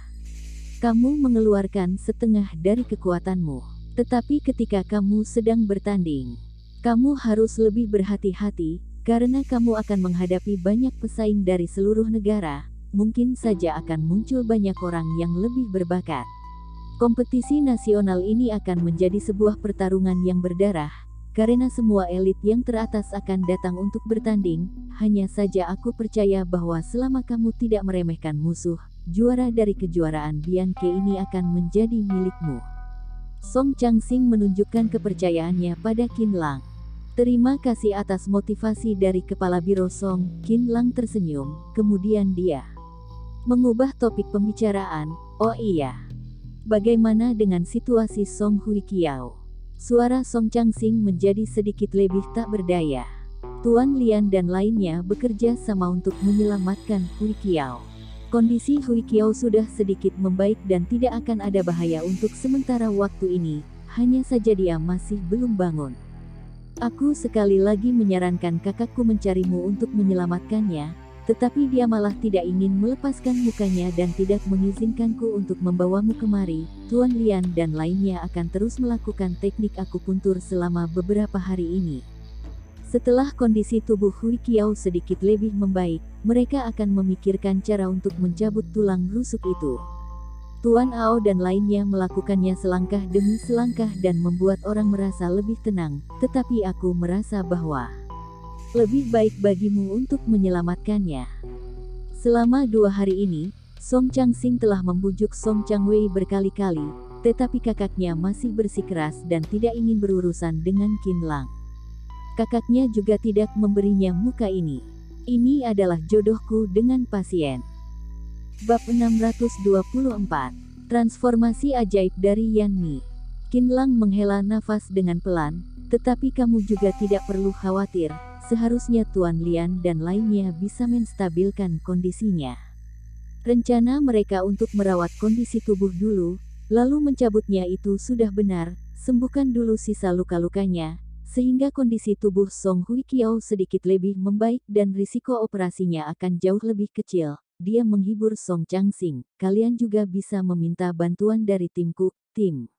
kamu mengeluarkan setengah dari kekuatanmu. Tetapi ketika kamu sedang bertanding, kamu harus lebih berhati-hati, karena kamu akan menghadapi banyak pesaing dari seluruh negara, mungkin saja akan muncul banyak orang yang lebih berbakat. Kompetisi nasional ini akan menjadi sebuah pertarungan yang berdarah, karena semua elit yang teratas akan datang untuk bertanding. Hanya saja aku percaya bahwa selama kamu tidak meremehkan musuh, juara dari kejuaraan Bianke ini akan menjadi milikmu. Song Changsing menunjukkan kepercayaannya pada Qin Lang. Terima kasih atas motivasi dari Kepala Biro Song. Qin Lang tersenyum, kemudian dia mengubah topik pembicaraan. Oh iya, bagaimana dengan situasi Song Hui Kiao? Suara Song Changsing menjadi sedikit lebih tak berdaya. Tuan Lian dan lainnya bekerja sama untuk menyelamatkan Hui Kiao. Kondisi Hui Kiao sudah sedikit membaik dan tidak akan ada bahaya untuk sementara waktu ini, hanya saja dia masih belum bangun. Aku sekali lagi menyarankan kakakku mencarimu untuk menyelamatkannya, tetapi dia malah tidak ingin melepaskan mukanya dan tidak mengizinkanku untuk membawamu kemari. Tuan Lian dan lainnya akan terus melakukan teknik akupuntur selama beberapa hari ini. Setelah kondisi tubuh Hui Kiao sedikit lebih membaik, mereka akan memikirkan cara untuk mencabut tulang rusuk itu. Tuan Ao dan lainnya melakukannya selangkah demi selangkah dan membuat orang merasa lebih tenang, tetapi aku merasa bahwa lebih baik bagimu untuk menyelamatkannya. Selama 2 hari ini, Song Changsing telah membujuk Song Changwei berkali-kali, tetapi kakaknya masih bersikeras dan tidak ingin berurusan dengan Qin Lang. Kakaknya juga tidak memberinya muka ini. Ini adalah jodohku dengan pasien. Bab 624. Transformasi ajaib dari Yan Mi. Qin Lang menghela nafas dengan pelan, tetapi kamu juga tidak perlu khawatir. Seharusnya Tuan Lian dan lainnya bisa menstabilkan kondisinya. Rencana mereka untuk merawat kondisi tubuh dulu, lalu mencabutnya itu sudah benar. Sembuhkan dulu sisa luka-lukanya, sehingga kondisi tubuh Song Hui Kiao sedikit lebih membaik dan risiko operasinya akan jauh lebih kecil. Dia menghibur Song Changsing. Kalian juga bisa meminta bantuan dari timku. Tim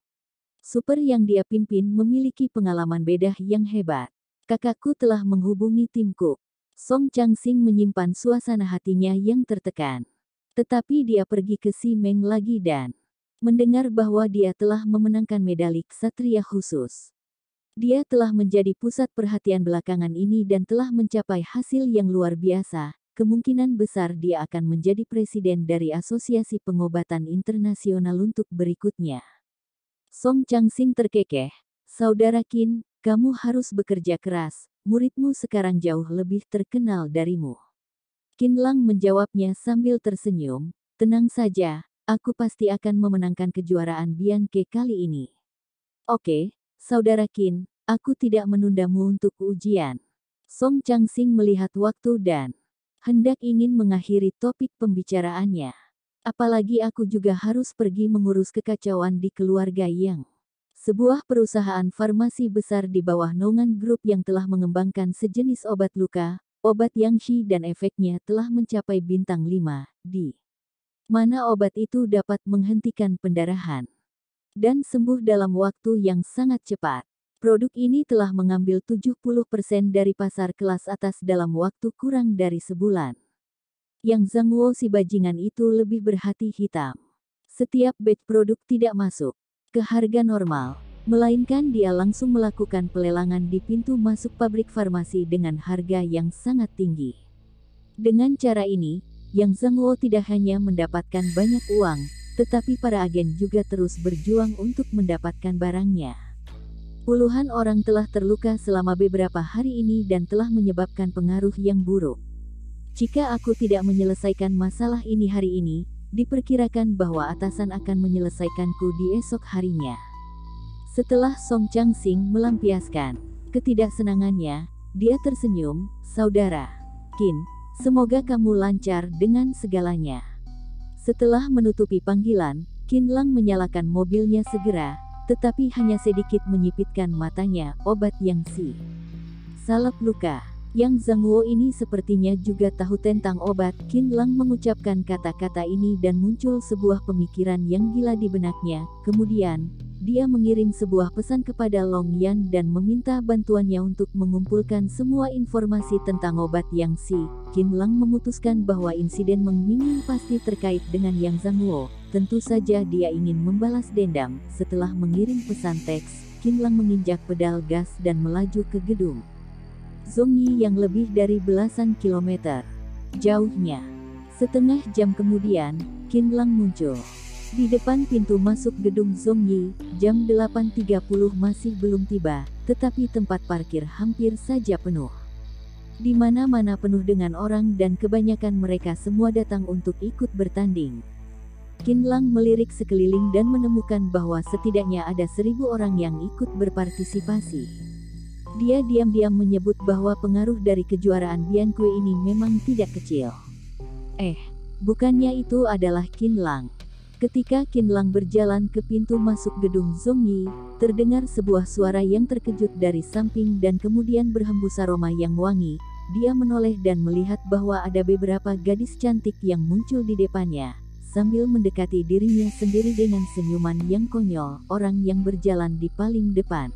super yang dia pimpin memiliki pengalaman bedah yang hebat. Kakakku telah menghubungi timku. Song Changsing menyimpan suasana hatinya yang tertekan. Tetapi dia pergi ke Si Meng lagi dan mendengar bahwa dia telah memenangkan medali ksatria khusus. Dia telah menjadi pusat perhatian belakangan ini dan telah mencapai hasil yang luar biasa. Kemungkinan besar dia akan menjadi presiden dari Asosiasi Pengobatan Internasional untuk berikutnya. Song Changsing terkekeh. Saudara Qin, kamu harus bekerja keras, muridmu sekarang jauh lebih terkenal darimu. Qin Lang menjawabnya sambil tersenyum, tenang saja, aku pasti akan memenangkan kejuaraan Bianke kali ini. Oke, Saudara Qin, aku tidak menundamu untuk ujian. Song Changsing melihat waktu dan hendak ingin mengakhiri topik pembicaraannya. Apalagi aku juga harus pergi mengurus kekacauan di keluarga Yang. Sebuah perusahaan farmasi besar di bawah naungan grup yang telah mengembangkan sejenis obat luka, obat Yangshi dan efeknya telah mencapai bintang 5, di mana obat itu dapat menghentikan pendarahan dan sembuh dalam waktu yang sangat cepat. Produk ini telah mengambil 70% dari pasar kelas atas dalam waktu kurang dari sebulan. Yang Zhangwo si bajingan itu lebih berhati hitam. Setiap batch produk tidak masuk ke harga normal, melainkan dia langsung melakukan pelelangan di pintu masuk pabrik farmasi dengan harga yang sangat tinggi. Dengan cara ini, Yang Zhangwo tidak hanya mendapatkan banyak uang, tetapi para agen juga terus berjuang untuk mendapatkan barangnya. Puluhan orang telah terluka selama beberapa hari ini dan telah menyebabkan pengaruh yang buruk. Jika aku tidak menyelesaikan masalah ini hari ini, diperkirakan bahwa atasan akan menyelesaikanku di esok harinya. Setelah Song Chang-sing melampiaskan ketidaksenangannya, dia tersenyum, "Saudara Qin, semoga kamu lancar dengan segalanya." Setelah menutupi panggilan, Qin Lang menyalakan mobilnya segera, tetapi hanya sedikit menyipitkan matanya. Obat yang salep luka. Yang Zhangguo ini sepertinya juga tahu tentang obat. Qin Lang mengucapkan kata-kata ini dan muncul sebuah pemikiran yang gila di benaknya. Kemudian, dia mengirim sebuah pesan kepada Long Yan dan meminta bantuannya untuk mengumpulkan semua informasi tentang obat yang Qin Lang memutuskan bahwa insiden Meng Mingming pasti terkait dengan Yang Zhangguo. Tentu saja dia ingin membalas dendam. Setelah mengirim pesan teks, Qin Lang menginjak pedal gas dan melaju ke gedung Zhongyi yang lebih dari belasan kilometer jauhnya. Setengah jam kemudian, Qin Lang muncul di depan pintu masuk gedung Zhongyi. Jam 8.30 masih belum tiba, tetapi tempat parkir hampir saja penuh. Di mana-mana penuh dengan orang dan kebanyakan mereka semua datang untuk ikut bertanding. Qin Lang melirik sekeliling dan menemukan bahwa setidaknya ada 1.000 orang yang ikut berpartisipasi. Dia diam-diam menyebut bahwa pengaruh dari kejuaraan Bianque ini memang tidak kecil. Bukannya itu adalah Qin Lang. Ketika Qin Lang berjalan ke pintu masuk gedung Zhongyi, terdengar sebuah suara yang terkejut dari samping dan kemudian berhembus aroma yang wangi. Dia menoleh dan melihat bahwa ada beberapa gadis cantik yang muncul di depannya, sambil mendekati dirinya sendiri dengan senyuman yang konyol. Orang yang berjalan di paling depan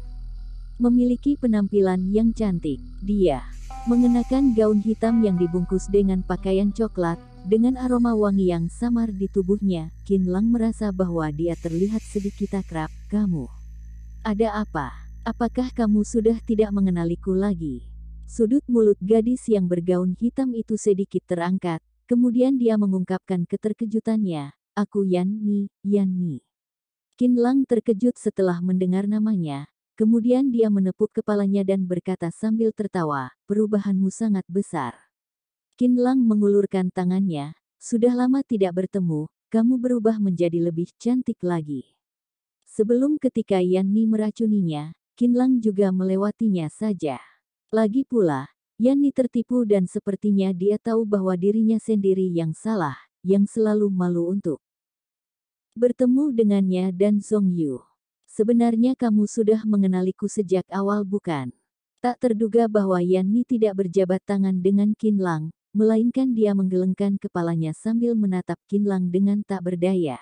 memiliki penampilan yang cantik. Dia mengenakan gaun hitam yang dibungkus dengan pakaian coklat, dengan aroma wangi yang samar di tubuhnya. Qin Lang merasa bahwa dia terlihat sedikit akrab. "Kamu, ada apa? Apakah kamu sudah tidak mengenaliku lagi?" Sudut mulut gadis yang bergaun hitam itu sedikit terangkat, kemudian dia mengungkapkan keterkejutannya, "Aku Yan Ni." Qin Lang terkejut setelah mendengar namanya. Kemudian dia menepuk kepalanya dan berkata sambil tertawa, "Perubahanmu sangat besar." Qin Lang mengulurkan tangannya, "Sudah lama tidak bertemu, kamu berubah menjadi lebih cantik lagi." Sebelum ketika Yan Ni meracuninya, Qin Lang juga melewatinya saja. Lagi pula, Yan Ni tertipu dan sepertinya dia tahu bahwa dirinya sendiri yang salah, yang selalu malu untuk bertemu dengannya dan Song Yu. "Sebenarnya kamu sudah mengenaliku sejak awal bukan?" Tak terduga bahwa Yan Ni tidak berjabat tangan dengan Qin Lang, melainkan dia menggelengkan kepalanya sambil menatap Qin Lang dengan tak berdaya.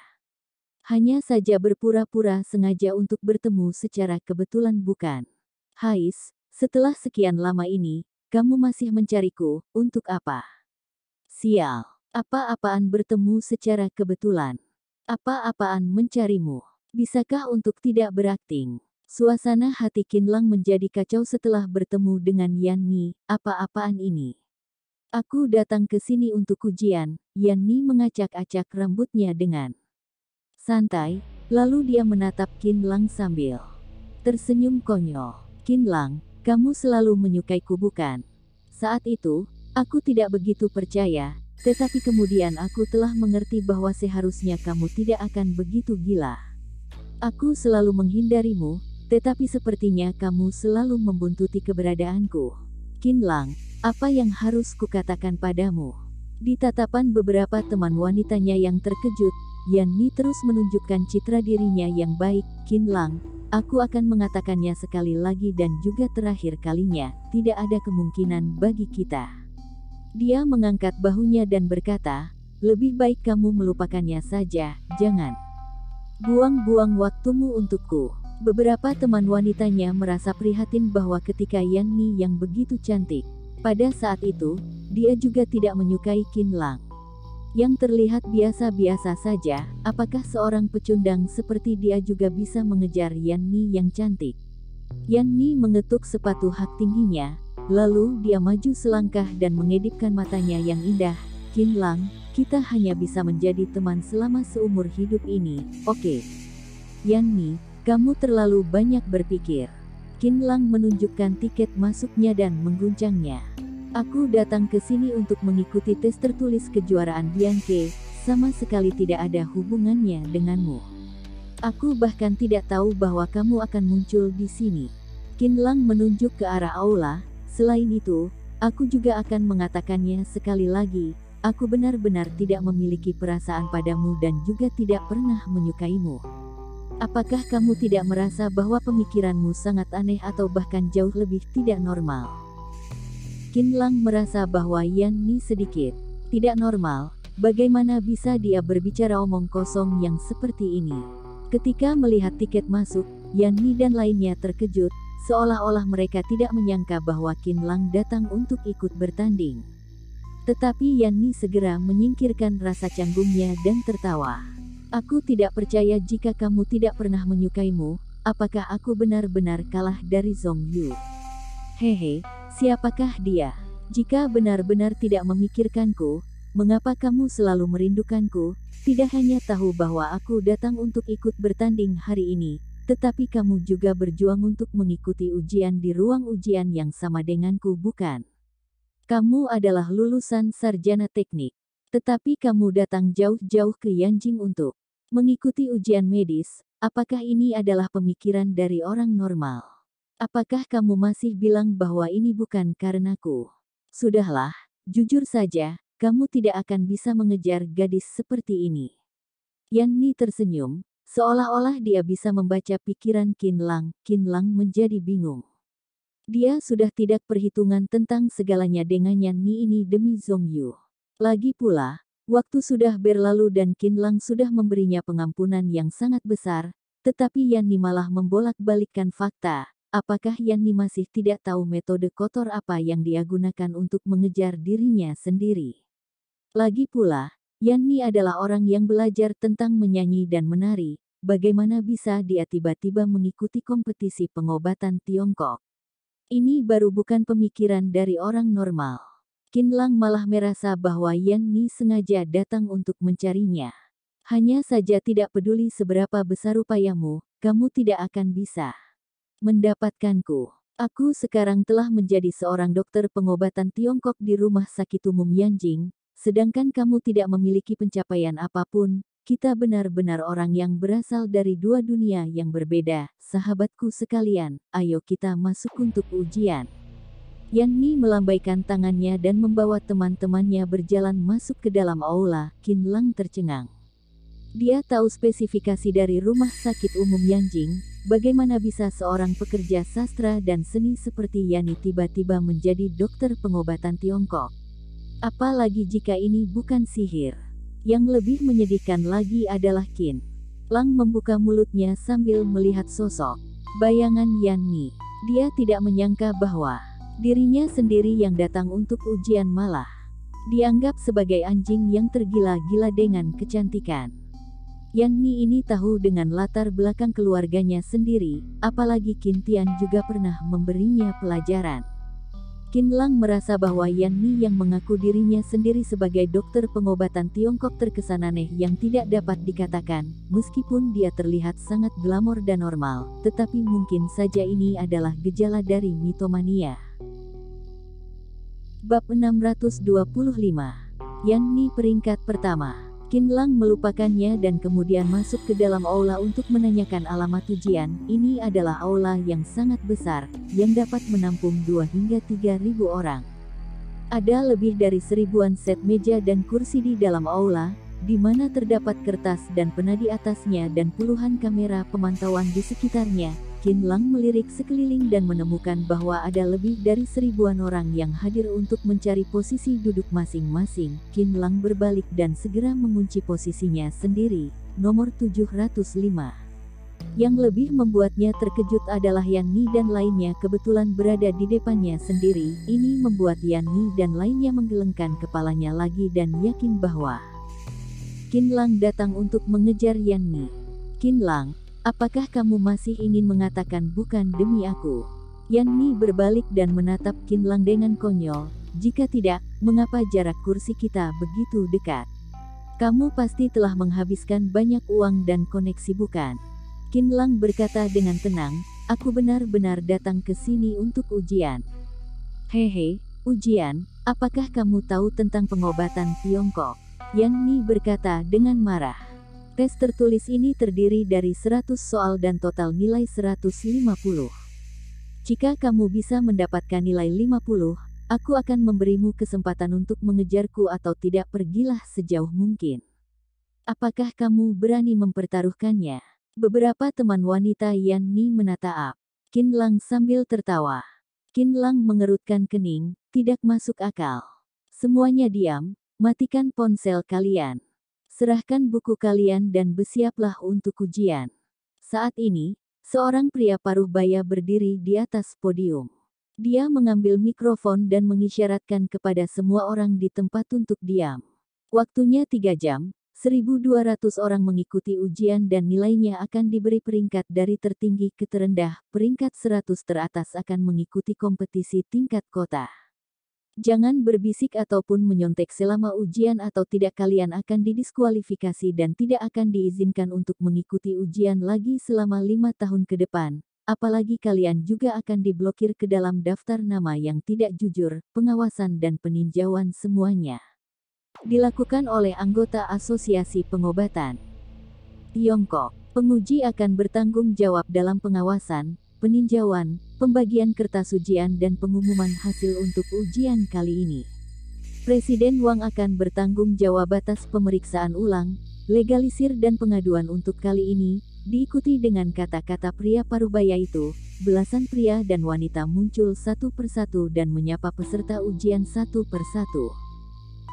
"Hanya saja berpura-pura sengaja untuk bertemu secara kebetulan bukan? Hais, setelah sekian lama ini, kamu masih mencariku, untuk apa?" "Sial, apa-apaan bertemu secara kebetulan? Apa-apaan mencarimu? Bisakah untuk tidak berakting?" Suasana hati Qin Lang menjadi kacau setelah bertemu dengan Yan Ni. "Apa-apaan ini? Aku datang ke sini untuk ujian." Yan Ni mengacak-acak rambutnya dengan santai, lalu dia menatap Qin Lang sambil tersenyum konyol. "Qin Lang, kamu selalu menyukaiku bukan?" "Saat itu, aku tidak begitu percaya, tetapi kemudian aku telah mengerti bahwa seharusnya kamu tidak akan begitu gila. Aku selalu menghindarimu, tetapi sepertinya kamu selalu membuntuti keberadaanku. Qin Lang, apa yang harus kukatakan padamu?" Di tatapan beberapa teman wanitanya yang terkejut, Yan Ni terus menunjukkan citra dirinya yang baik. "Qin Lang, aku akan mengatakannya sekali lagi dan juga terakhir kalinya, tidak ada kemungkinan bagi kita." Dia mengangkat bahunya dan berkata, "Lebih baik kamu melupakannya saja, jangan buang-buang waktumu untukku." Beberapa teman wanitanya merasa prihatin bahwa ketika Yan Ni yang begitu cantik, pada saat itu, dia juga tidak menyukai Qin Lang, yang terlihat biasa-biasa saja. Apakah seorang pecundang seperti dia juga bisa mengejar Yan Ni yang cantik? Yan Ni mengetuk sepatu hak tingginya, lalu dia maju selangkah dan mengedipkan matanya yang indah. "Qin Lang, kita hanya bisa menjadi teman selama seumur hidup ini, oke?" "Yan Ni, kamu terlalu banyak berpikir. Qin Lang menunjukkan tiket masuknya dan mengguncangnya. Aku datang ke sini untuk mengikuti tes tertulis kejuaraan Bianke, sama sekali tidak ada hubungannya denganmu. Aku bahkan tidak tahu bahwa kamu akan muncul di sini. Qin Lang menunjuk ke arah aula. Selain itu, aku juga akan mengatakannya sekali lagi, aku benar-benar tidak memiliki perasaan padamu dan juga tidak pernah menyukaimu. Apakah kamu tidak merasa bahwa pemikiranmu sangat aneh atau bahkan jauh lebih tidak normal? Qin Lang merasa bahwa Yan Ni sedikit tidak normal. Bagaimana bisa dia berbicara omong kosong yang seperti ini? Ketika melihat tiket masuk, Yan Ni dan lainnya terkejut, seolah-olah mereka tidak menyangka bahwa Qin Lang datang untuk ikut bertanding. Tetapi Yan Ni segera menyingkirkan rasa canggungnya dan tertawa. Aku tidak percaya jika kamu tidak pernah menyukaimu. Apakah aku benar-benar kalah dari Zhong Yu? Hehe, siapakah dia? Jika benar-benar tidak memikirkanku, mengapa kamu selalu merindukanku? Tidak hanya tahu bahwa aku datang untuk ikut bertanding hari ini, tetapi kamu juga berjuang untuk mengikuti ujian di ruang ujian yang sama denganku, bukan? Kamu adalah lulusan sarjana teknik, tetapi kamu datang jauh-jauh ke Yanjing untuk mengikuti ujian medis. Apakah ini adalah pemikiran dari orang normal? Apakah kamu masih bilang bahwa ini bukan karenaku? Sudahlah, jujur saja, kamu tidak akan bisa mengejar gadis seperti ini. Yan Ni tersenyum, seolah-olah dia bisa membaca pikiran Qin Lang. Qin Lang menjadi bingung. Dia sudah tidak perhitungan tentang segalanya dengan Yan Ni ini demi Zhong Yu. Lagi pula, waktu sudah berlalu dan Qin Lang sudah memberinya pengampunan yang sangat besar, tetapi Yan Ni malah membolak-balikkan fakta. Apakah Yan Ni masih tidak tahu metode kotor apa yang dia gunakan untuk mengejar dirinya sendiri? Lagi pula, Yan Ni adalah orang yang belajar tentang menyanyi dan menari. Bagaimana bisa dia tiba-tiba mengikuti kompetisi pengobatan Tiongkok? Ini baru bukan pemikiran dari orang normal. Qin Lang malah merasa bahwa Yan Ni sengaja datang untuk mencarinya. Hanya saja tidak peduli seberapa besar upayamu, kamu tidak akan bisa mendapatkanku. Aku sekarang telah menjadi seorang dokter pengobatan Tiongkok di rumah sakit umum Yanjing, sedangkan kamu tidak memiliki pencapaian apapun. Kita benar-benar orang yang berasal dari dua dunia yang berbeda. Sahabatku sekalian, ayo kita masuk untuk ujian. Yan Ni melambaikan tangannya dan membawa teman-temannya berjalan masuk ke dalam aula. Qin Lang tercengang. Dia tahu spesifikasi dari rumah sakit umum Yanjing. Bagaimana bisa seorang pekerja sastra dan seni seperti Yani tiba-tiba menjadi dokter pengobatan Tiongkok? Apalagi jika ini bukan sihir. Yang lebih menyedihkan lagi adalah Qin Lang membuka mulutnya sambil melihat sosok bayangan Yan Ni. Dia tidak menyangka bahwa dirinya sendiri yang datang untuk ujian malah dianggap sebagai anjing yang tergila-gila dengan kecantikan. Yan Ni ini tahu dengan latar belakang keluarganya sendiri, apalagi Qin Tian juga pernah memberinya pelajaran. Qin Lang merasa bahwa Yan Ni yang mengaku dirinya sendiri sebagai dokter pengobatan Tiongkok terkesan aneh yang tidak dapat dikatakan, meskipun dia terlihat sangat glamor dan normal, tetapi mungkin saja ini adalah gejala dari mitomania. Bab 625. Yan Ni peringkat pertama. Qin Lang melupakannya dan kemudian masuk ke dalam aula untuk menanyakan alamat ujian. Ini adalah aula yang sangat besar, yang dapat menampung 2 hingga 3.000 orang. Ada lebih dari 1000-an set meja dan kursi di dalam aula, di mana terdapat kertas dan pena di atasnya dan puluhan kamera pemantauan di sekitarnya. Qin Lang melirik sekeliling dan menemukan bahwa ada lebih dari 1000-an orang yang hadir untuk mencari posisi duduk masing-masing. Qin Lang berbalik dan segera mengunci posisinya sendiri, nomor 705. Yang lebih membuatnya terkejut adalah Yan Ni dan lainnya kebetulan berada di depannya sendiri. Ini membuat Yan Ni dan lainnya menggelengkan kepalanya lagi dan yakin bahwa Qin Lang datang untuk mengejar Yan Ni. Qin Lang, apakah kamu masih ingin mengatakan bukan demi aku? Yan Ni berbalik dan menatap Qin Lang dengan konyol. Jika tidak, mengapa jarak kursi kita begitu dekat? Kamu pasti telah menghabiskan banyak uang dan koneksi, bukan? Qin Lang berkata dengan tenang, Aku benar-benar datang ke sini untuk ujian. Hehe, ujian, apakah kamu tahu tentang pengobatan Tiongkok? Yan Ni berkata dengan marah. Tes tertulis ini terdiri dari 100 soal dan total nilai 150. Jika kamu bisa mendapatkan nilai 50, aku akan memberimu kesempatan untuk mengejarku atau tidak, pergilah sejauh mungkin. Apakah kamu berani mempertaruhkannya? Beberapa teman wanita Yan Ni menatap Qin Lang sambil tertawa. Qin Lang mengerutkan kening, tidak masuk akal. Semuanya diam, matikan ponsel kalian. Serahkan buku kalian dan bersiaplah untuk ujian. Saat ini, seorang pria paruh baya berdiri di atas podium. Dia mengambil mikrofon dan mengisyaratkan kepada semua orang di tempat untuk diam. Waktunya 3 jam, 1.200 orang mengikuti ujian dan nilainya akan diberi peringkat dari tertinggi ke terendah. Peringkat 100 teratas akan mengikuti kompetisi tingkat kota. Jangan berbisik ataupun menyontek selama ujian atau tidak kalian akan didiskualifikasi dan tidak akan diizinkan untuk mengikuti ujian lagi selama 5 tahun ke depan. Apalagi kalian juga akan diblokir ke dalam daftar nama yang tidak jujur, pengawasan dan peninjauan semuanya. Dilakukan oleh anggota Asosiasi Pengobatan Tiongkok. Penguji akan bertanggung jawab dalam pengawasan, peninjauan, pembagian kertas ujian dan pengumuman hasil untuk ujian kali ini. Presiden Wang akan bertanggung jawab atas pemeriksaan ulang, legalisir dan pengaduan untuk kali ini. Diikuti dengan kata-kata pria parubaya itu, belasan pria dan wanita muncul satu persatu dan menyapa peserta ujian satu persatu.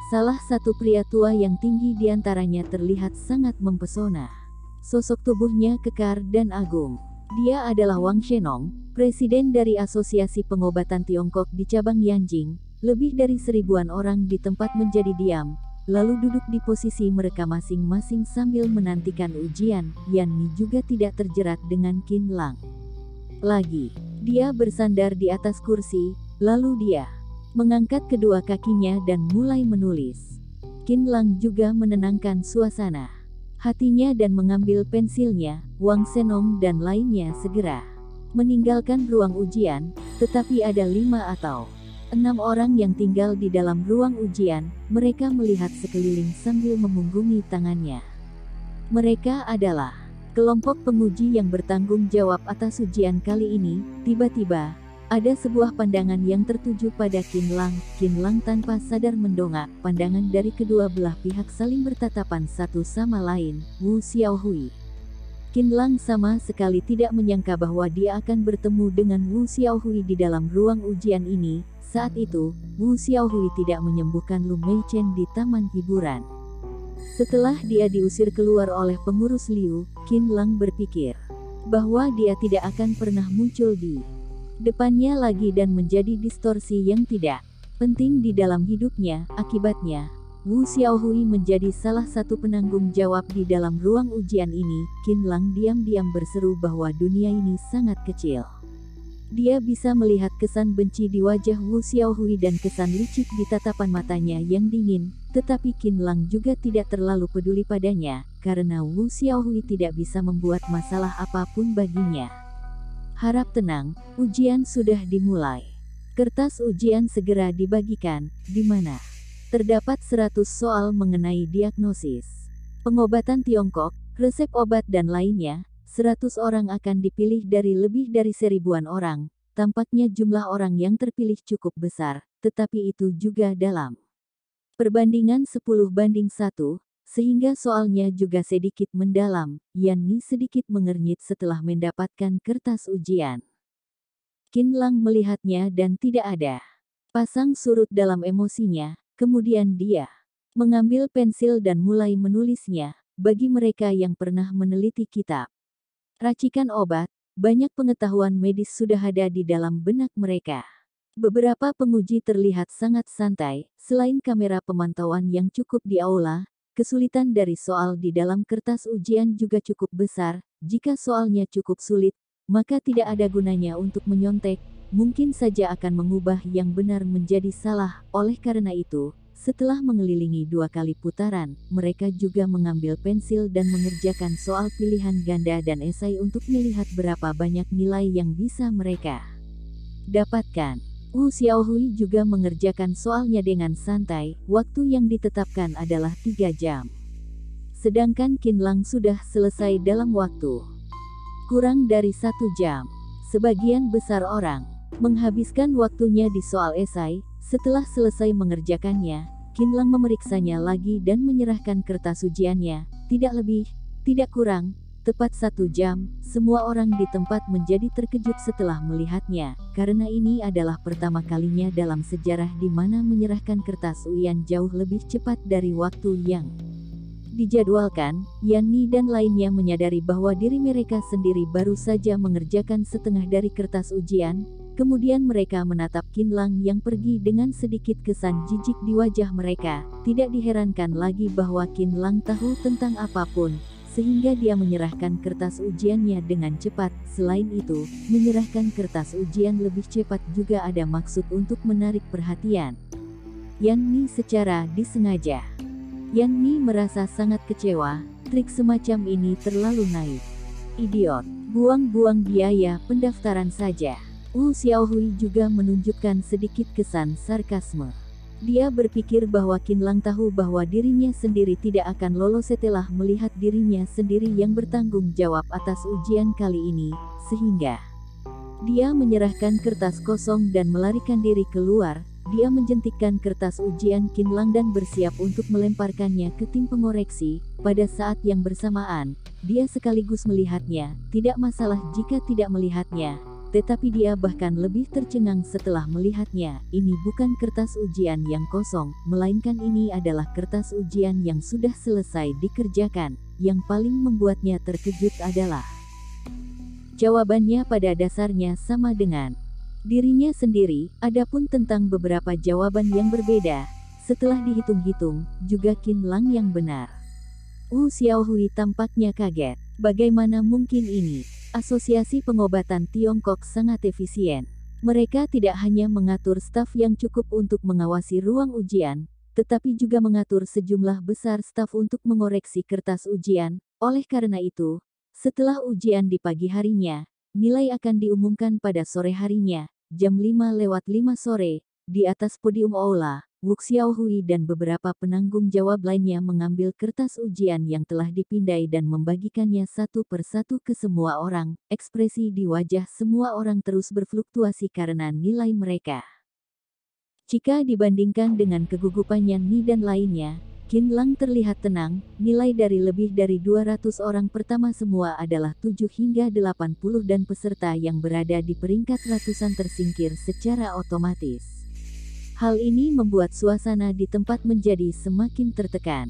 Salah satu pria tua yang tinggi di antaranya terlihat sangat mempesona. Sosok tubuhnya kekar dan agung. Dia adalah Wang Shenong, presiden dari Asosiasi Pengobatan Tiongkok di cabang Yanjing. Lebih dari 1.000-an orang di tempat menjadi diam, lalu duduk di posisi mereka masing-masing sambil menantikan ujian. Yan Ni juga tidak terjerat dengan Qin Lang. Lagi, dia bersandar di atas kursi, lalu dia mengangkat kedua kakinya dan mulai menulis. Qin Lang juga menenangkan suasana hatinya dan mengambil pensilnya. Wang Shenong dan lainnya segera meninggalkan ruang ujian, tetapi ada 5 atau 6 orang yang tinggal di dalam ruang ujian. Mereka melihat sekeliling sambil memunggungi tangannya. Mereka adalah kelompok penguji yang bertanggung jawab atas ujian kali ini. Tiba-tiba, ada sebuah pandangan yang tertuju pada Qin Lang. Qin Lang tanpa sadar mendongak. Pandangan dari kedua belah pihak saling bertatapan satu sama lain. Wu Xiaohui. Qin Lang sama sekali tidak menyangka bahwa dia akan bertemu dengan Wu Xiaohui di dalam ruang ujian ini. Saat itu, Wu Xiaohui tidak menyembuhkan Lu Meichen di taman hiburan. Setelah dia diusir keluar oleh pengurus Liu, Qin Lang berpikir bahwa dia tidak akan pernah muncul di depannya lagi dan menjadi distorsi yang tidak penting di dalam hidupnya. Akibatnya, Wu Xiaohui menjadi salah satu penanggung jawab di dalam ruang ujian ini. Qin Lang diam-diam berseru bahwa dunia ini sangat kecil. Dia bisa melihat kesan benci di wajah Wu Xiaohui dan kesan licik di tatapan matanya yang dingin, tetapi Qin Lang juga tidak terlalu peduli padanya, karena Wu Xiaohui tidak bisa membuat masalah apapun baginya. Harap tenang, ujian sudah dimulai. Kertas ujian segera dibagikan. Di mana terdapat 100 soal mengenai diagnosis, pengobatan Tiongkok, resep obat dan lainnya. 100 orang akan dipilih dari lebih dari 1.000-an orang. Tampaknya jumlah orang yang terpilih cukup besar, tetapi itu juga dalam perbandingan 10:1, sehingga soalnya juga sedikit mendalam. Yan Ni sedikit mengernyit setelah mendapatkan kertas ujian. Qin Lang melihatnya dan tidak ada pasang surut dalam emosinya. Kemudian dia mengambil pensil dan mulai menulisnya. Bagi mereka yang pernah meneliti kitab racikan obat, banyak pengetahuan medis sudah ada di dalam benak mereka. Beberapa penguji terlihat sangat santai. Selain kamera pemantauan yang cukup di aula, kesulitan dari soal di dalam kertas ujian juga cukup besar. Jika soalnya cukup sulit, maka tidak ada gunanya untuk menyontek. Mungkin saja akan mengubah yang benar menjadi salah. Oleh karena itu, Setelah mengelilingi 2 kali putaran, mereka juga mengambil pensil dan mengerjakan soal pilihan ganda dan esai untuk melihat berapa banyak nilai yang bisa mereka dapatkan. Wu Xiaohui juga mengerjakan soalnya dengan santai, waktu yang ditetapkan adalah 3 jam. Sedangkan Qin Lang sudah selesai dalam waktu kurang dari 1 jam. Sebagian besar orang menghabiskan waktunya di soal esai. Setelah selesai mengerjakannya, Qin Lang memeriksanya lagi dan menyerahkan kertas ujiannya, tidak lebih, tidak kurang, tepat 1 jam. Semua orang di tempat menjadi terkejut setelah melihatnya, karena ini adalah pertama kalinya dalam sejarah di mana menyerahkan kertas ujian jauh lebih cepat dari waktu yang dijadwalkan. Yan Ni dan lainnya menyadari bahwa diri mereka sendiri baru saja mengerjakan setengah dari kertas ujian. Kemudian mereka menatap Qin Lang yang pergi dengan sedikit kesan jijik di wajah mereka. Tidak diherankan lagi bahwa Qin Lang tahu tentang apapun, sehingga dia menyerahkan kertas ujiannya dengan cepat. Selain itu, menyerahkan kertas ujian lebih cepat juga ada maksud untuk menarik perhatian Yan Ni secara disengaja. Yan Ni merasa sangat kecewa, trik semacam ini terlalu naif. Idiot, buang-buang biaya pendaftaran saja. Wu Xiaohui juga menunjukkan sedikit kesan sarkasme. Dia berpikir bahwa Qin Lang tahu bahwa dirinya sendiri tidak akan lolos setelah melihat dirinya sendiri yang bertanggung jawab atas ujian kali ini, sehingga dia menyerahkan kertas kosong dan melarikan diri keluar. Dia menjentikkan kertas ujian Qin Lang dan bersiap untuk melemparkannya ke tim pengoreksi. Pada saat yang bersamaan, dia sekaligus melihatnya. Tidak masalah jika tidak melihatnya, tetapi dia bahkan lebih tercengang setelah melihatnya. Ini bukan kertas ujian yang kosong, melainkan ini adalah kertas ujian yang sudah selesai dikerjakan. Yang paling membuatnya terkejut adalah jawabannya pada dasarnya sama dengan dirinya sendiri. Adapun tentang beberapa jawaban yang berbeda, setelah dihitung-hitung, juga Qin Lang yang benar. Wu Xiaohui tampaknya kaget. Bagaimana mungkin ini? Asosiasi Pengobatan Tiongkok sangat efisien. Mereka tidak hanya mengatur staf yang cukup untuk mengawasi ruang ujian, tetapi juga mengatur sejumlah besar staf untuk mengoreksi kertas ujian. Oleh karena itu, setelah ujian di pagi harinya, nilai akan diumumkan pada sore harinya, jam 5:05 sore, di atas podium aula. Wu Xiaohui dan beberapa penanggung jawab lainnya mengambil kertas ujian yang telah dipindai dan membagikannya satu persatu ke semua orang. Ekspresi di wajah semua orang terus berfluktuasi karena nilai mereka. Jika dibandingkan dengan kegugupan Yan Ni dan lainnya, Qin Lang terlihat tenang. Nilai dari lebih dari 200 orang pertama semua adalah 7 hingga 80 dan peserta yang berada di peringkat ratusan tersingkir secara otomatis. Hal ini membuat suasana di tempat menjadi semakin tertekan.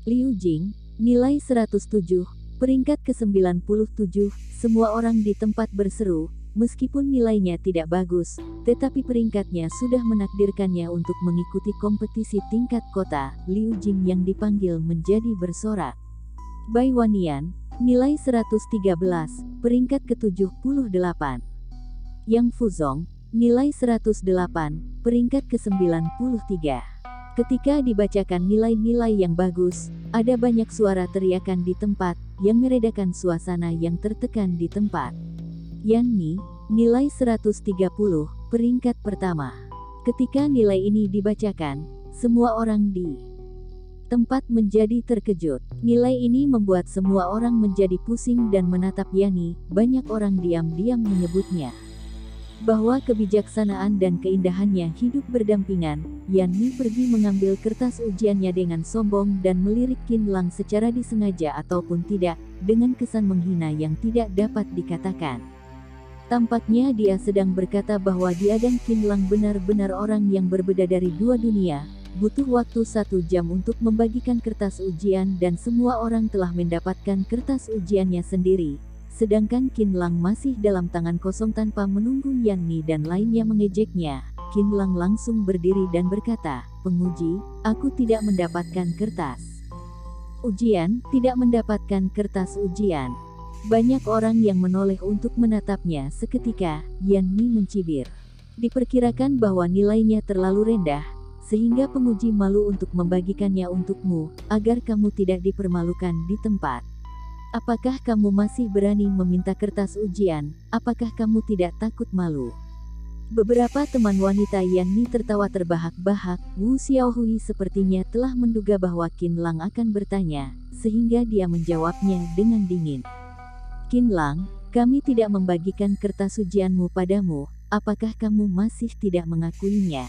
Liu Jing, nilai 107, peringkat ke-97, semua orang di tempat berseru, meskipun nilainya tidak bagus, tetapi peringkatnya sudah menakdirkannya untuk mengikuti kompetisi tingkat kota. Liu Jing yang dipanggil menjadi bersorak. Bai Wanian, nilai 113, peringkat ke-78. Yang Fuzong, nilai 108, peringkat ke-93. Ketika dibacakan nilai-nilai yang bagus, ada banyak suara teriakan di tempat, yang meredakan suasana yang tertekan di tempat. Yan Ni, nilai 130, peringkat pertama. Ketika nilai ini dibacakan, semua orang di tempat menjadi terkejut. Nilai ini membuat semua orang menjadi pusing dan menatap Yani. Banyak orang diam-diam menyebutnya bahwa kebijaksanaan dan keindahannya hidup berdampingan. Yan Ni pergi mengambil kertas ujiannya dengan sombong dan melirik Qin Lang secara disengaja ataupun tidak, dengan kesan menghina yang tidak dapat dikatakan. Tampaknya dia sedang berkata bahwa dia dan Qin Lang benar-benar orang yang berbeda dari dua dunia. Butuh waktu 1 jam untuk membagikan kertas ujian dan semua orang telah mendapatkan kertas ujiannya sendiri. Sedangkan Qin Lang masih dalam tangan kosong tanpa menunggu Yan Ni dan lainnya mengejeknya. Qin Lang langsung berdiri dan berkata, "Penguji, aku tidak mendapatkan kertas ujian, tidak mendapatkan kertas ujian." Banyak orang yang menoleh untuk menatapnya seketika. Yan Ni mencibir. Diperkirakan bahwa nilainya terlalu rendah, sehingga penguji malu untuk membagikannya untukmu, agar kamu tidak dipermalukan di tempat. Apakah kamu masih berani meminta kertas ujian? Apakah kamu tidak takut malu? Beberapa teman wanita Yanni tertawa terbahak-bahak. Wu Xiaohui sepertinya telah menduga bahwa Qin Lang akan bertanya, sehingga dia menjawabnya dengan dingin. Qin Lang, kami tidak membagikan kertas ujianmu padamu, apakah kamu masih tidak mengakuinya?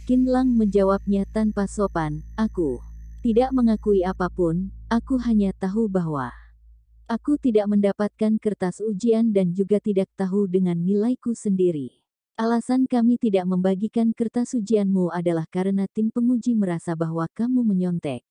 Qin Lang menjawabnya tanpa sopan, aku tidak mengakui apapun, aku hanya tahu bahwa aku tidak mendapatkan kertas ujian dan juga tidak tahu dengan nilaiku sendiri. Alasan kami tidak membagikan kertas ujianmu adalah karena tim penguji merasa bahwa kamu menyontek.